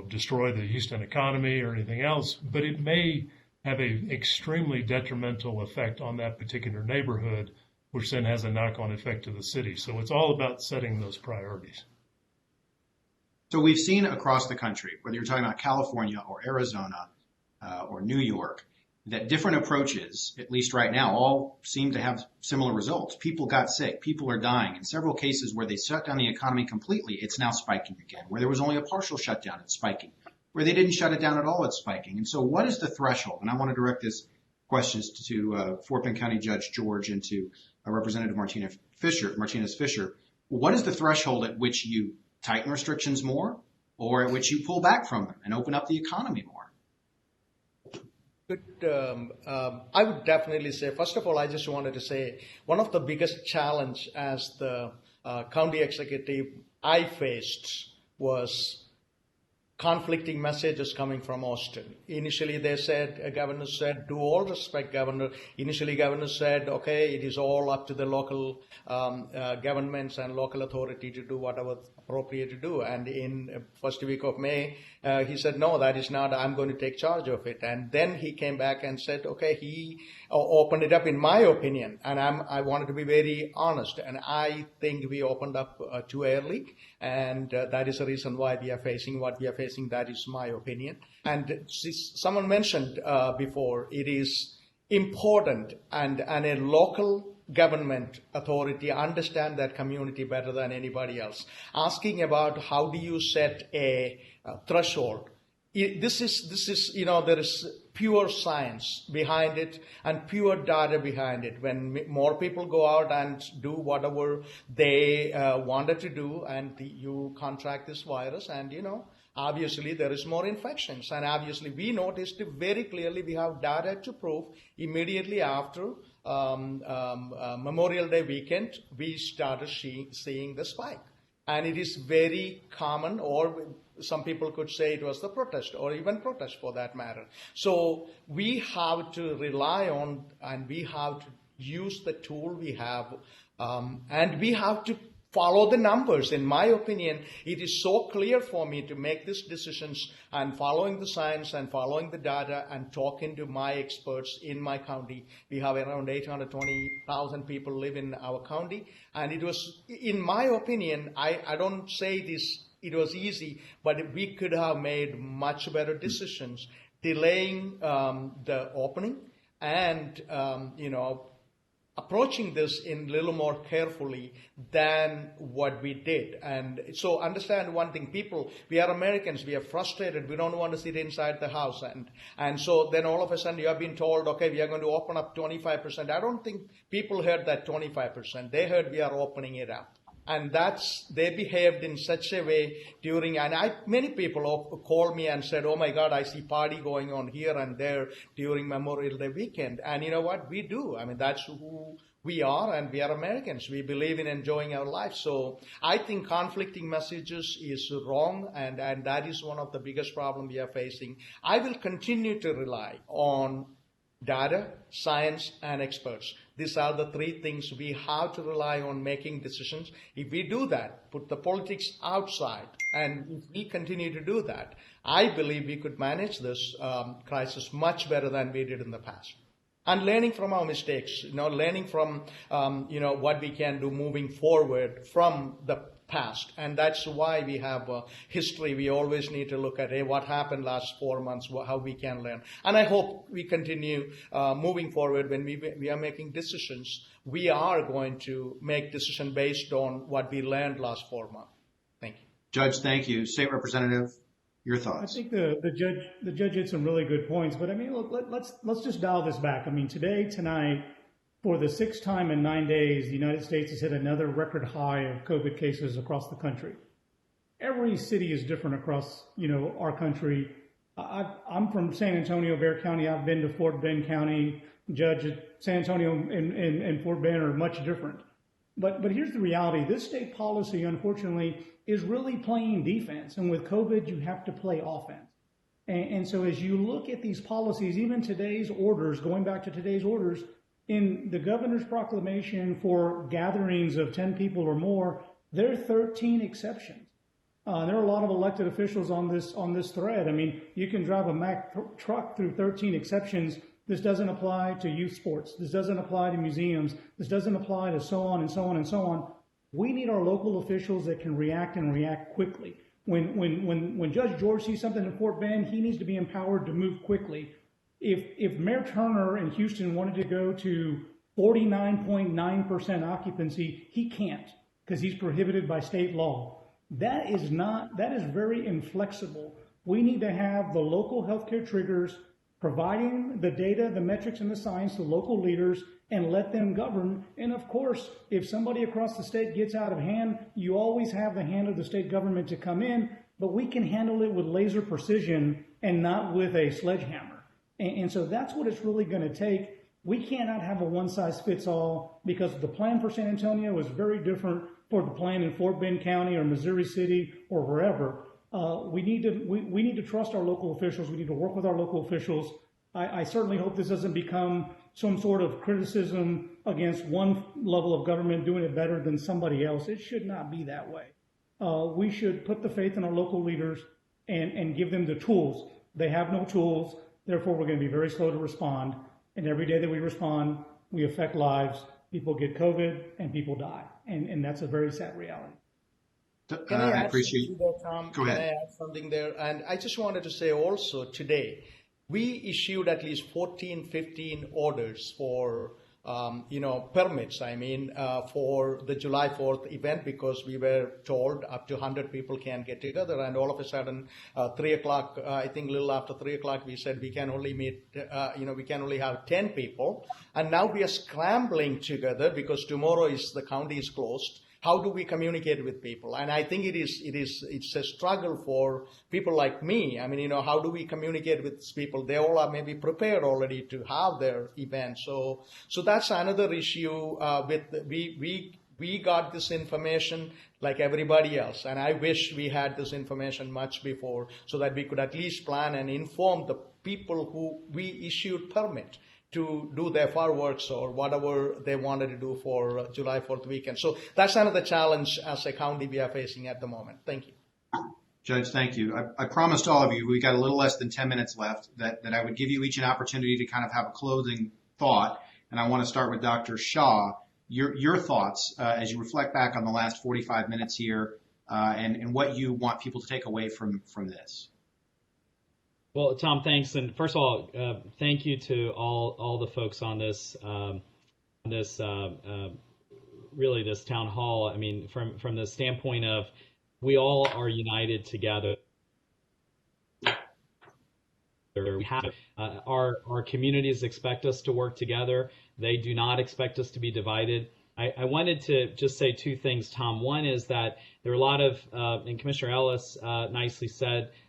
destroy the Houston economy or anything else, but it may have an extremely detrimental effect on that particular neighborhood, which then has a knock-on effect to the city. So it's all about setting those priorities. So we've seen across the country, whether you're talking about California or Arizona or New York, that different approaches, at least right now, all seem to have similar results. People got sick. People are dying. In several cases where they shut down the economy completely, it's now spiking again. Where there was only a partial shutdown, it's spiking. Where they didn't shut it down at all, it's spiking. And so what is the threshold? And I want to direct this questions to Fort Bend County Judge George and to Representative Martinez Fischer. What is the threshold at which you tighten restrictions more, or at which you pull back from them and open up the economy more? I would definitely say, first of all, I just wanted to say one of the biggest challenge as the county executive I faced was conflicting messages coming from Austin. Initially, Governor said, due all respect, Governor. Initially, Governor said, okay, it is all up to the local governments and local authority to do whatever appropriate to do. And in first week of May, he said, no, that is not, I'm going to take charge of it. And then he came back and said, okay, he opened it up, in my opinion. And I wanted to be very honest. And I think we opened up too early. And that is the reason why we are facing what we are facing. That is my opinion. And someone mentioned before, it is important and a local government authority understand that community better than anybody else. Asking about how do you set a threshold. This is, there is pure science behind it and pure data behind it. When more people go out and do whatever they wanted to do, and you contract this virus, and obviously there is more infections. And obviously we noticed very clearly, we have data to prove immediately after Memorial Day weekend, we started seeing the spike. And it is very common, or some people could say it was the protest, or even protest for that matter. So we have to rely on, and we have to use the tool we have, and we have to follow the numbers. In my opinion, it is so clear for me to make these decisions and following the science and following the data and talking to my experts in my county. We have around 820,000 people live in our county. And it was, in my opinion, I don't say it was easy, but we could have made much better decisions, delaying the opening and, approaching this in a little more carefully than what we did. And so understand one thing, people, we are Americans, we are frustrated, we don't want to sit inside the house. And so then all of a sudden you have been told, okay, we are going to open up 25%. I don't think people heard that 25%. They heard we are opening it up. And they behaved in such a way many people called me and said, oh my God, I see party going on here and there during Memorial Day weekend. And you know what? We do. I mean, that's who we are, and we are Americans. We believe in enjoying our life. So I think conflicting messages is wrong, and that is one of the biggest problems we are facing. I will continue to rely on data, science, and experts. These are the three things we have to rely on making decisions. If we do that, put the politics outside, and if we continue to do that, I believe we could manage this crisis much better than we did in the past. And learning from our mistakes, learning from, what we can do moving forward from the past. And that's why we have history. We always need to look at what happened last 4 months, how we can learn. And I hope we continue moving forward. When we are making decisions, we are going to make decisions based on what we learned last 4 months. Thank you. Judge, thank you. State Representative, your thoughts. I think the judge had some really good points, but I mean, look, let's just dial this back. I mean, tonight, for the sixth time in 9 days, the United States has hit another record high of COVID cases across the country. Every city is different across, our country. I'm from San Antonio, Bexar County. I've been to Fort Bend County. Judge, San Antonio and Fort Bend are much different. But here's the reality. This state policy, unfortunately, is really playing defense. And with COVID, you have to play offense. And so as you look at these policies, even today's orders, going back to today's orders, in the governor's proclamation for gatherings of 10 people or more, there are 13 exceptions. There are a lot of elected officials on this thread. I mean, you can drive a Mack truck through 13 exceptions. This doesn't apply to youth sports. This doesn't apply to museums. This doesn't apply to so on and so on and so on. We need our local officials that can react and react quickly. When Judge George sees something in Fort Bend, he needs to be empowered to move quickly. If Mayor Turner in Houston wanted to go to 49.9% occupancy, he can't because he's prohibited by state law. That is very inflexible. We need to have the local healthcare triggers providing the data, the metrics, and the science to local leaders and let them govern. And of course, if somebody across the state gets out of hand, you always have the hand of the state government to come in, but we can handle it with laser precision and not with a sledgehammer. And so that's what it's really going to take. We cannot have a one-size-fits-all because the plan for San Antonio is very different for the plan in Fort Bend County or Missouri City or wherever. We need to trust our local officials. We need to work with our local officials. I certainly hope this doesn't become some sort of criticism against one level of government doing it better than somebody else. It should not be that way. We should put the faith in our local leaders and give them the tools. They have no tools, therefore we're going to be very slow to respond. And every day that we respond, we affect lives. People get COVID and people die. And that's a very sad reality. Can I add appreciate something there, Tom? Go ahead. Can I add something there? And I just wanted to say also today, we issued at least 14, 15 orders for, permits, for the July 4th event because we were told up to 100 people can get together. And all of a sudden, 3 o'clock, I think a little after 3 o'clock, we said we can only meet, we can only have 10 people. And now we are scrambling together because tomorrow the county is closed. How do we communicate with people? And I think it's a struggle for people like me. How do we communicate with people? They all are maybe prepared already to have their event. So that's another issue. We got this information like everybody else, and I wish we had this information much before so that we could at least plan and inform the people who we issued permit to do their fireworks or whatever they wanted to do for July 4th weekend. So that's another challenge as a county we are facing at the moment. Thank you. Judge, thank you. I promised all of you, we got a little less than 10 minutes left, that I would give you each an opportunity to kind of have a closing thought. And I want to start with Dr. Shah. Your thoughts as you reflect back on the last 45 minutes here and what you want people to take away from this. Well, Tom, thanks. And first of all, thank you to all the folks on this really this town hall. From the standpoint of we all are united together. We have our communities expect us to work together. They do not expect us to be divided. I wanted to just say two things, Tom. One is that there are a lot of, and Commissioner Ellis nicely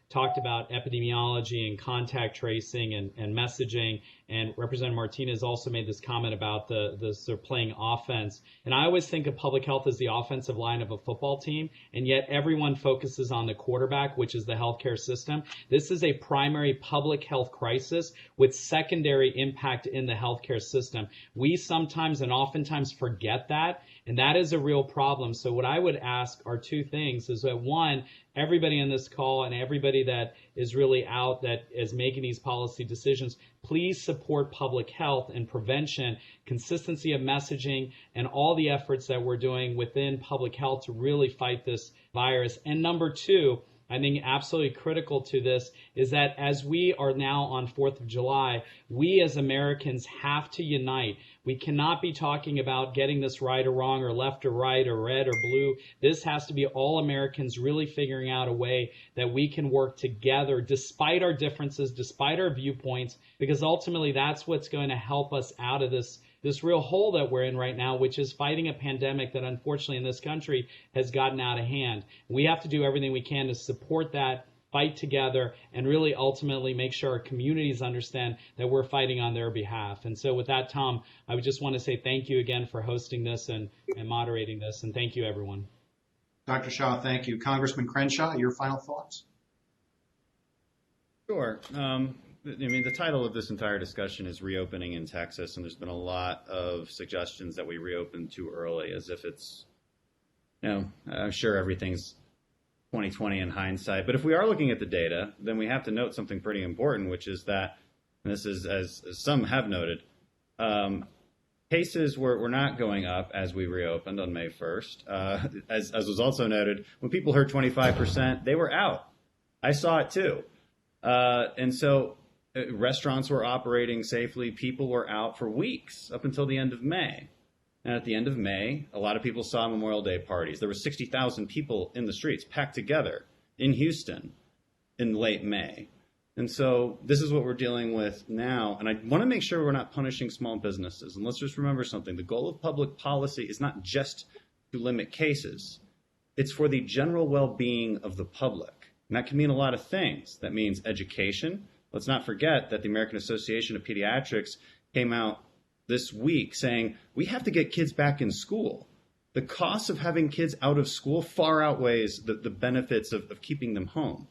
talked about epidemiology and contact tracing and messaging, and Representative Martinez also made this comment about the sort of playing offense. And I always think of public health as the offensive line of a football team, and yet everyone focuses on the quarterback, which is the healthcare system. This is a primary public health crisis with secondary impact in the healthcare system. We sometimes and oftentimes forget that, and that is a real problem. So what I would ask are two things, is that one, everybody on this call and everybody that is really out that is making these policy decisions, please support public health and prevention, consistency of messaging, and all the efforts that we're doing within public health to really fight this virus. And number two, I think absolutely critical to this is that as we are now on 4th of July, we as Americans have to unite. We cannot be talking about getting this right or wrong or left or right or red or blue. This has to be all Americans really figuring out a way that we can work together despite our differences, despite our viewpoints, because ultimately that's what's going to help us out of this real hole that we're in right now, which is fighting a pandemic that unfortunately in this country has gotten out of hand. We have to do everything we can to support that, fight together, and really ultimately make sure our communities understand that we're fighting on their behalf. And so with that, Tom, I would just want to say thank you again for hosting this and moderating this, and thank you, everyone. Dr. Shah, thank you. Congressman Crenshaw, your final thoughts? Sure. The title of this entire discussion is Reopening in Texas, and there's been a lot of suggestions that we reopen too early, as if it's, I'm sure everything's 2020 in hindsight. But if we are looking at the data, then we have to note something pretty important, which is that, and this is as some have noted, cases were not going up as we reopened on May 1st. As was also noted, when people heard 25%, they were out. I saw it too. And so restaurants were operating safely. People were out for weeks up until the end of May. And at the end of May, a lot of people saw Memorial Day parties. There were 60,000 people in the streets packed together in Houston in late May. And so this is what we're dealing with now. And I want to make sure we're not punishing small businesses. And let's just remember something. The goal of public policy is not just to limit cases. It's for the general well-being of the public. And that can mean a lot of things. That means education. Let's not forget that the American Association of Pediatrics came out this week saying we have to get kids back in school. The cost of having kids out of school far outweighs the benefits of keeping them home.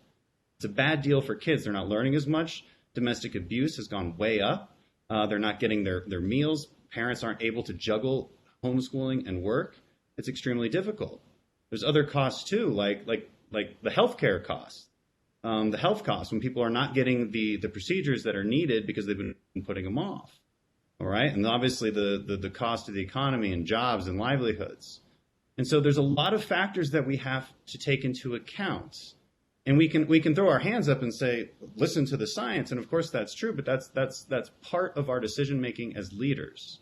It's a bad deal for kids. They're not learning as much. Domestic abuse has gone way up. They're not getting their meals. Parents aren't able to juggle homeschooling and work. It's extremely difficult. There's other costs too, like the healthcare costs. The health costs when people are not getting the procedures that are needed because they've been putting them off. All right. And obviously the cost of the economy and jobs and livelihoods. And so there's a lot of factors that we have to take into account. And we can throw our hands up and say, listen to the science. And of course that's true, but that's part of our decision making as leaders.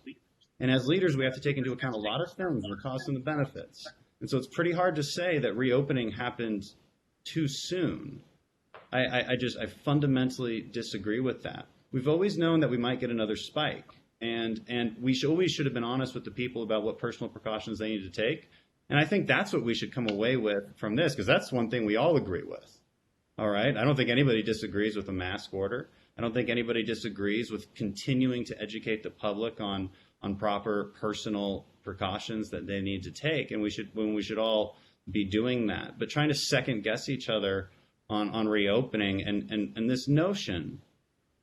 And as leaders, we have to take into account a lot of things, the costs and the benefits. And so it's pretty hard to say that reopening happened too soon. I fundamentally disagree with that. We've always known that we might get another spike. And we always should have been honest with the people about what personal precautions they need to take. And I think that's what we should come away with from this, because that's one thing we all agree with. All right. I don't think anybody disagrees with a mask order. I don't think anybody disagrees with continuing to educate the public on proper personal precautions that they need to take. And we should all be doing that. But trying to second guess each other on reopening and this notion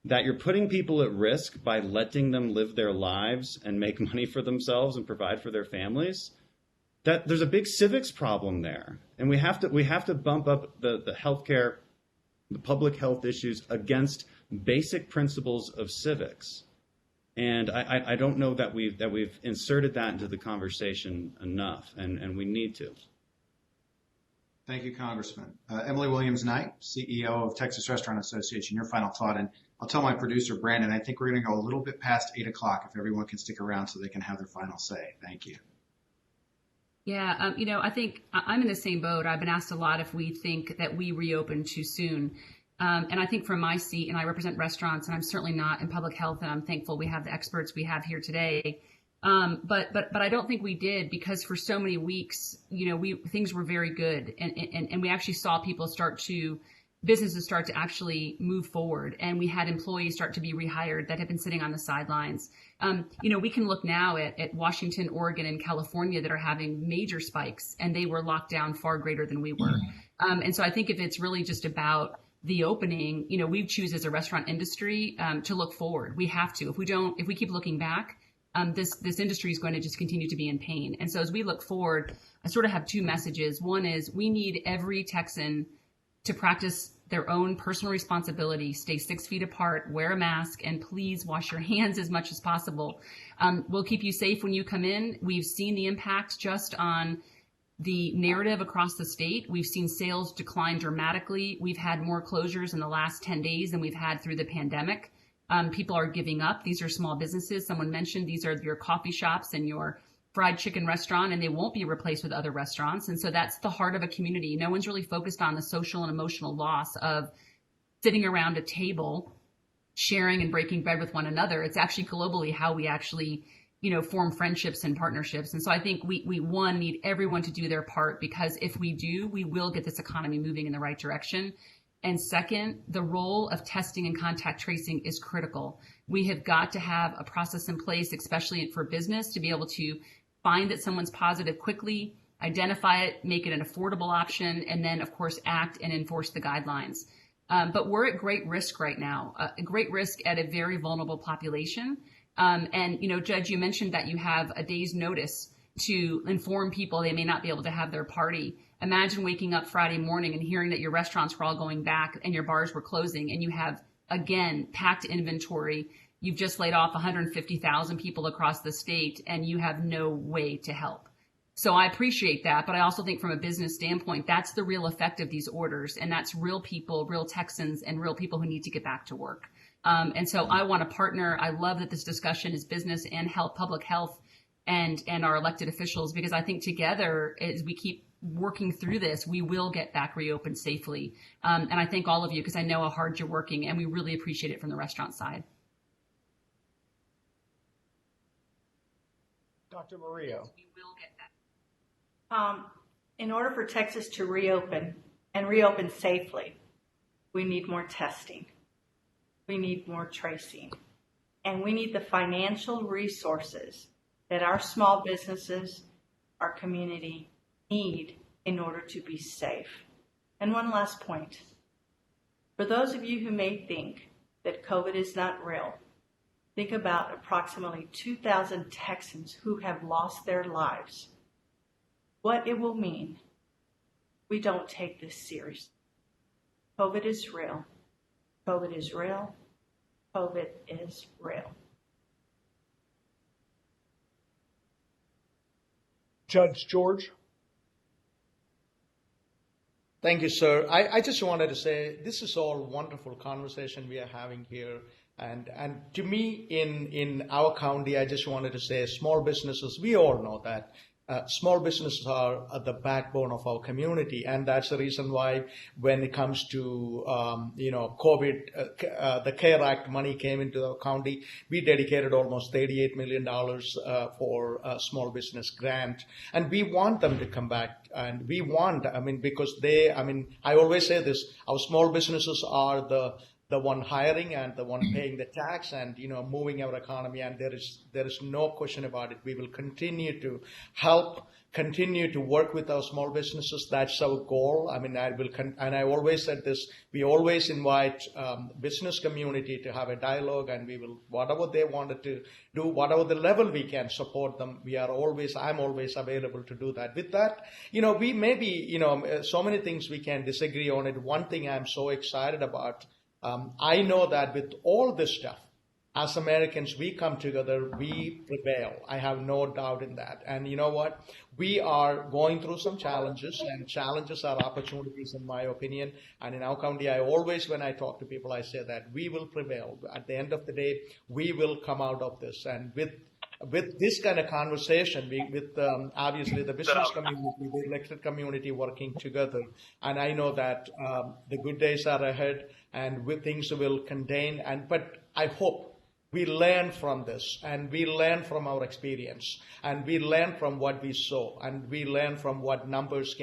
that you're putting people at risk by letting them live their lives and make money for themselves and provide for their families, that there's a big civics problem there. And we have to bump up the healthcare, the public health issues against basic principles of civics. And I don't know that we've inserted that into the conversation enough, and we need to. Thank you, Congressman. Emily Williams-Knight, CEO of Texas Restaurant Association, your final thought. And I'll tell my producer, Brandon, I think we're going to go a little bit past 8 o'clock if everyone can stick around so they can have their final say. Thank you. Yeah, I think I'm in the same boat. I've been asked a lot if we think that we reopened too soon. And I think from my seat, and I represent restaurants, and I'm certainly not in public health, and I'm thankful we have the experts we have here today. But I don't think we did, because for so many weeks, things were very good, and we actually saw businesses start to actually move forward, and we had employees start to be rehired that had been sitting on the sidelines. We can look now at Washington, Oregon, and California that are having major spikes, and they were locked down far greater than we were. And so I think if it's really just about the opening, we choose as a restaurant industry to look forward. We have to. If we keep looking back, this industry is going to just continue to be in pain. And so as we look forward, I sort of have two messages. One is we need every Texan to practice their own personal responsibility, stay 6 feet apart, wear a mask, and please wash your hands as much as possible. We'll keep you safe when you come in. We've seen the impact just on the narrative across the state. We've seen sales decline dramatically. We've had more closures in the last 10 days than we've had through the pandemic. People are giving up. These are small businesses. Someone mentioned these are your coffee shops and your fried chicken restaurant, and they won't be replaced with other restaurants. And so that's the heart of a community. No one's really focused on the social and emotional loss of sitting around a table, sharing and breaking bread with one another. It's actually globally how we actually, form friendships and partnerships. And so I think we need everyone to do their part, because if we do, we will get this economy moving in the right direction. And second, the role of testing and contact tracing is critical. We have got to have a process in place, especially for business, to be able to find that someone's positive quickly, identify it, make it an affordable option, and then, of course, act and enforce the guidelines. But we're at great risk right now, a great risk at a very vulnerable population. And, Judge, you mentioned that you have a day's notice to inform people they may not be able to have their party. Imagine waking up Friday morning and hearing that your restaurants were all going back and your bars were closing, and you have, again, packed inventory. You've just laid off 150,000 people across the state, and you have no way to help. So I appreciate that, but I also think from a business standpoint, that's the real effect of these orders, and that's real people, real Texans, and real people who need to get back to work. And so I want to partner. I love that this discussion is business and health, public health, and our elected officials, because I think together, as we keep working through this, we will get back reopened safely. And I thank all of you because I know how hard you're working, and we really appreciate it from the restaurant side. Dr. Murillo. We will get that. In order for Texas to reopen and reopen safely, we need more testing. We need more tracing. And we need the financial resources that our small businesses, our community need in order to be safe. And one last point. For those of you who may think that COVID is not real, think about approximately 2,000 Texans who have lost their lives. What it will mean, we don't take this seriously. COVID is real. COVID is real. COVID is real. Judge George. Thank you, sir. I just wanted to say this is all wonderful conversation we are having here. And to me, in our county, I just wanted to say small businesses, we all know that. Small businesses are the backbone of our community, and that's the reason why when it comes to COVID, the CARE Act money came into the county. We dedicated almost $38 million for a small business grant, and we want them to come back. And we want, because I always say this: our small businesses are the one hiring and the one paying the tax and moving our economy, and there is no question about it. We will continue to help, continue to work with our small businesses. That's our goal. I always said this: we always invite business community to have a dialogue, and we will, whatever they wanted to do, whatever the level we can support them. I'm always available to do that. With that, we may be, so many things we can disagree on it. One thing I'm so excited about. I know that with all this stuff, as Americans, we come together, we prevail. I have no doubt in that. And you know what? We are going through some challenges, and challenges are opportunities, in my opinion. And in our county, when I talk to people, I say that we will prevail. At the end of the day, we will come out of this. And with this kind of conversation, with obviously the business community, the elected community working together, and I know that the good days are ahead, and things will contain. But I hope we learn from this, and we learn from our experience, and we learn from what we saw, and we learn from what numbers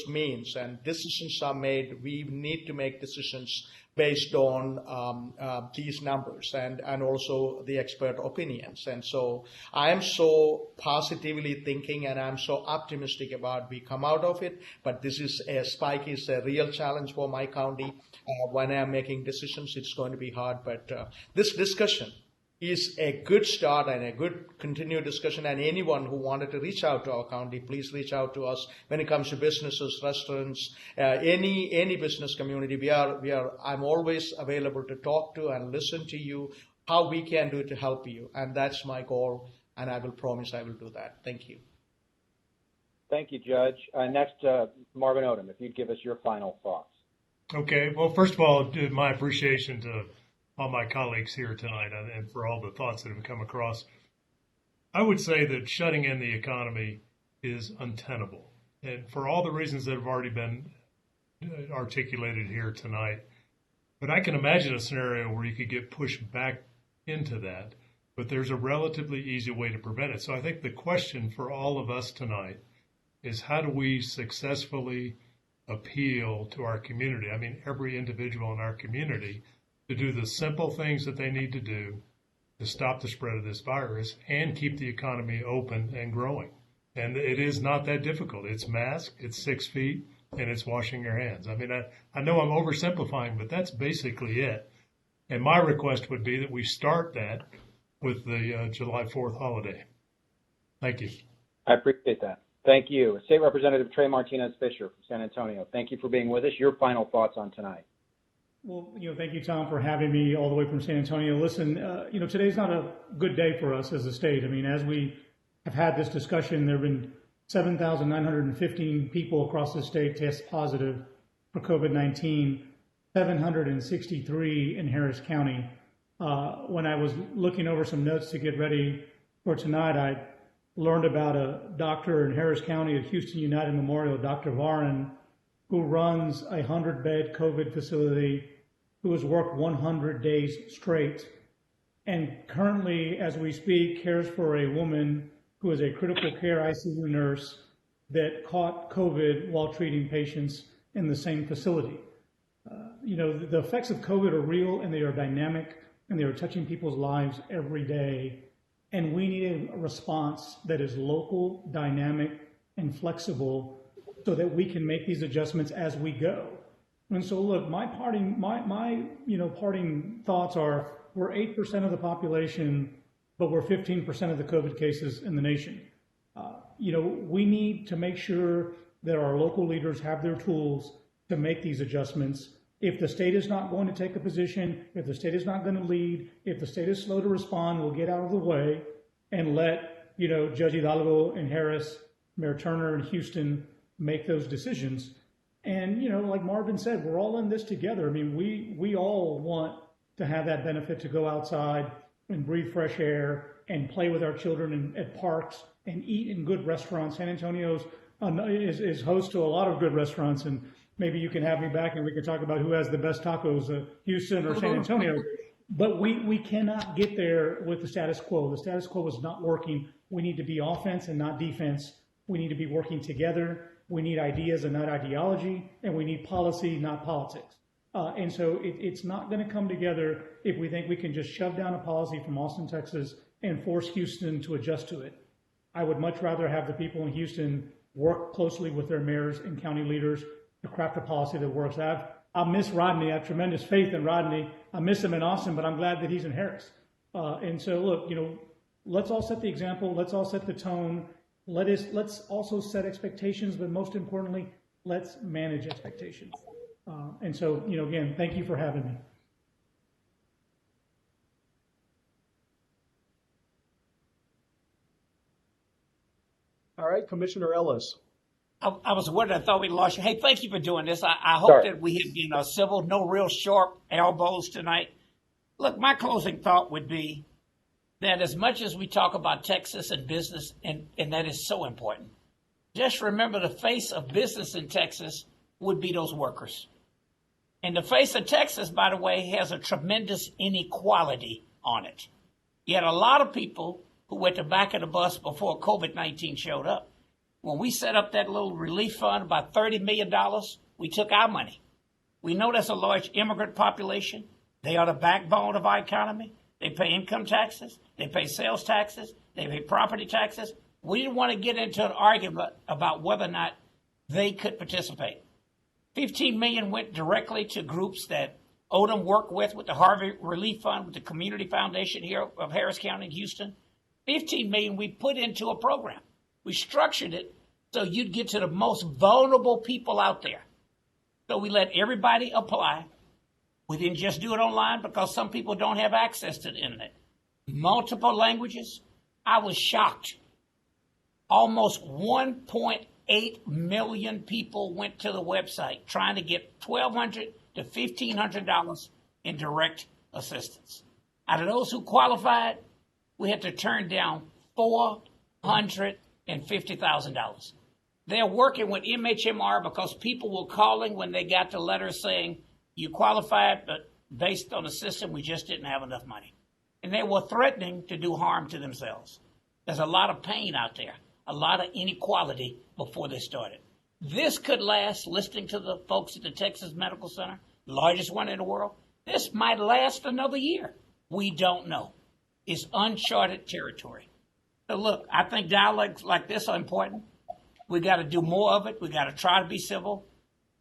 means, and decisions are made. We need to make decisions based on these numbers and also the expert opinions. And so I am so positively thinking, and I'm so optimistic about we come out of it. But spike is a real challenge for my county. When I'm making decisions, it's going to be hard. But this discussion is a good start and a good continued discussion. And anyone who wanted to reach out to our county, please reach out to us. When it comes to businesses, restaurants, any business community, I'm always available to talk to and listen to you, how we can do to help you. And that's my goal, and I will promise I will do that. Thank you. Thank you, Judge. Next, Marvin Odom, if you'd give us your final thoughts. Okay. Well, first of all, my appreciation to all my colleagues here tonight and for all the thoughts that have come across. I would say that shutting in the economy is untenable, and for all the reasons that have already been articulated here tonight. But I can imagine a scenario where you could get pushed back into that, but there's a relatively easy way to prevent it. So I think the question for all of us tonight is, how do we successfully appeal to our community? I mean, every individual in our community, to do the simple things that they need to do to stop the spread of this virus and keep the economy open and growing. And it is not that difficult. It's mask, it's 6 feet, and it's washing your hands. I mean, I know I'm oversimplifying, but that's basically it. And my request would be that we start that with the July 4th holiday. Thank you. I appreciate that. Thank you. State Representative Trey Martinez Fischer from San Antonio. Thank you for being with us. Your final thoughts on tonight. Well, thank you, Tom, for having me all the way from San Antonio. Listen, today's not a good day for us as a state. I mean, as we have had this discussion, there have been 7,915 people across the state test positive for COVID-19, 763 in Harris County. When I was looking over some notes to get ready for tonight, learned about a doctor in Harris County at Houston United Memorial, Dr. Varan, who runs a 100-bed COVID facility, who has worked 100 days straight, and currently, as we speak, cares for a woman who is a critical care ICU nurse that caught COVID while treating patients in the same facility. The effects of COVID are real, and they are dynamic, and they are touching people's lives every day. And we need a response that is local, dynamic, and flexible so that we can make these adjustments as we go. And so, look, my parting thoughts are: we're 8% of the population, but we're 15% of the COVID cases in the nation. We need to make sure that our local leaders have their tools to make these adjustments. If the state is not going to take a position, if the state is not going to lead, if the state is slow to respond, we'll get out of the way and let, Judge Hidalgo and Harris, Mayor Turner and Houston make those decisions. And, like Marvin said, we're all in this together. I mean, we all want to have that benefit to go outside and breathe fresh air and play with our children at parks and eat in good restaurants. San Antonio is host to a lot of good restaurants, and maybe you can have me back and we can talk about who has the best tacos, Houston or San Antonio. But we cannot get there with the status quo. The status quo is not working. We need to be offense and not defense. We need to be working together. We need ideas and not ideology, and we need policy, not politics. And so it's not going to come together if we think we can just shove down a policy from Austin, Texas, and force Houston to adjust to it. I would much rather have the people in Houston work closely with their mayors and county leaders to craft a policy that works. I miss Rodney. I have tremendous faith in Rodney. I miss him in Austin, but I'm glad that he's in Harris. And so, look, let's all set the example. Let's all set the tone. Let's also set expectations, but most importantly, let's manage expectations. And so, again, thank you for having me. All right, Commissioner Ellis. I was worried. I thought we lost you. Hey, thank you for doing this. I hope that we have been civil, no real sharp elbows tonight. Look, my closing thought would be that as much as we talk about Texas and business, and that is so important, just remember the face of business in Texas would be those workers. And the face of Texas, by the way, has a tremendous inequality on it. You had a lot of people who were at the back of the bus before COVID-19 showed up. When we set up that little relief fund, about $30 million, we took our money. We know there's a large immigrant population. They are the backbone of our economy. They pay income taxes. They pay sales taxes. They pay property taxes. We didn't want to get into an argument about whether or not they could participate. $15 million went directly to groups that Odom worked with the Harvey Relief Fund, with the Community Foundation here of Harris County and Houston. $15 million we put into a program. We structured it so you'd get to the most vulnerable people out there. So we let everybody apply. We didn't just do it online because some people don't have access to the internet. Multiple languages. I was shocked. Almost 1.8 million people went to the website trying to get $1,200 to $1,500 in direct assistance. Out of those who qualified, we had to turn down $450,000. They're working with MHMR because people were calling when they got the letter saying, you qualified, but based on the system, we just didn't have enough money. And they were threatening to do harm to themselves. There's a lot of pain out there, a lot of inequality before they started. This could last, listening to the folks at the Texas Medical Center, largest one in the world, this might last another year. We don't know. It's uncharted territory. So look, I think dialogues like this are important. We got to do more of it. We got to try to be civil.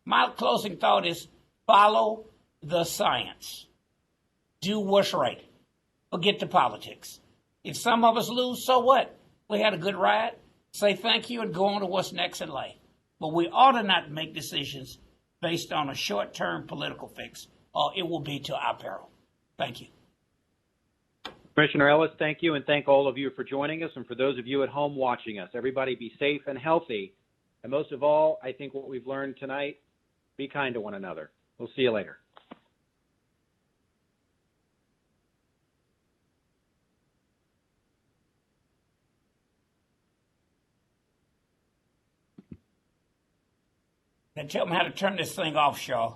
My closing thought is follow the science. Do what's right. Forget the politics. If some of us lose, so what? We had a good ride. Say thank you and go on to what's next in life. But we ought to not make decisions based on a short-term political fix, or it will be to our peril. Thank you. Commissioner Ellis, thank you, and thank all of you for joining us, and for those of you at home watching us. Everybody be safe and healthy. And most of all, I think what we've learned tonight, be kind to one another. We'll see you later. Now tell them how to turn this thing off, Shah.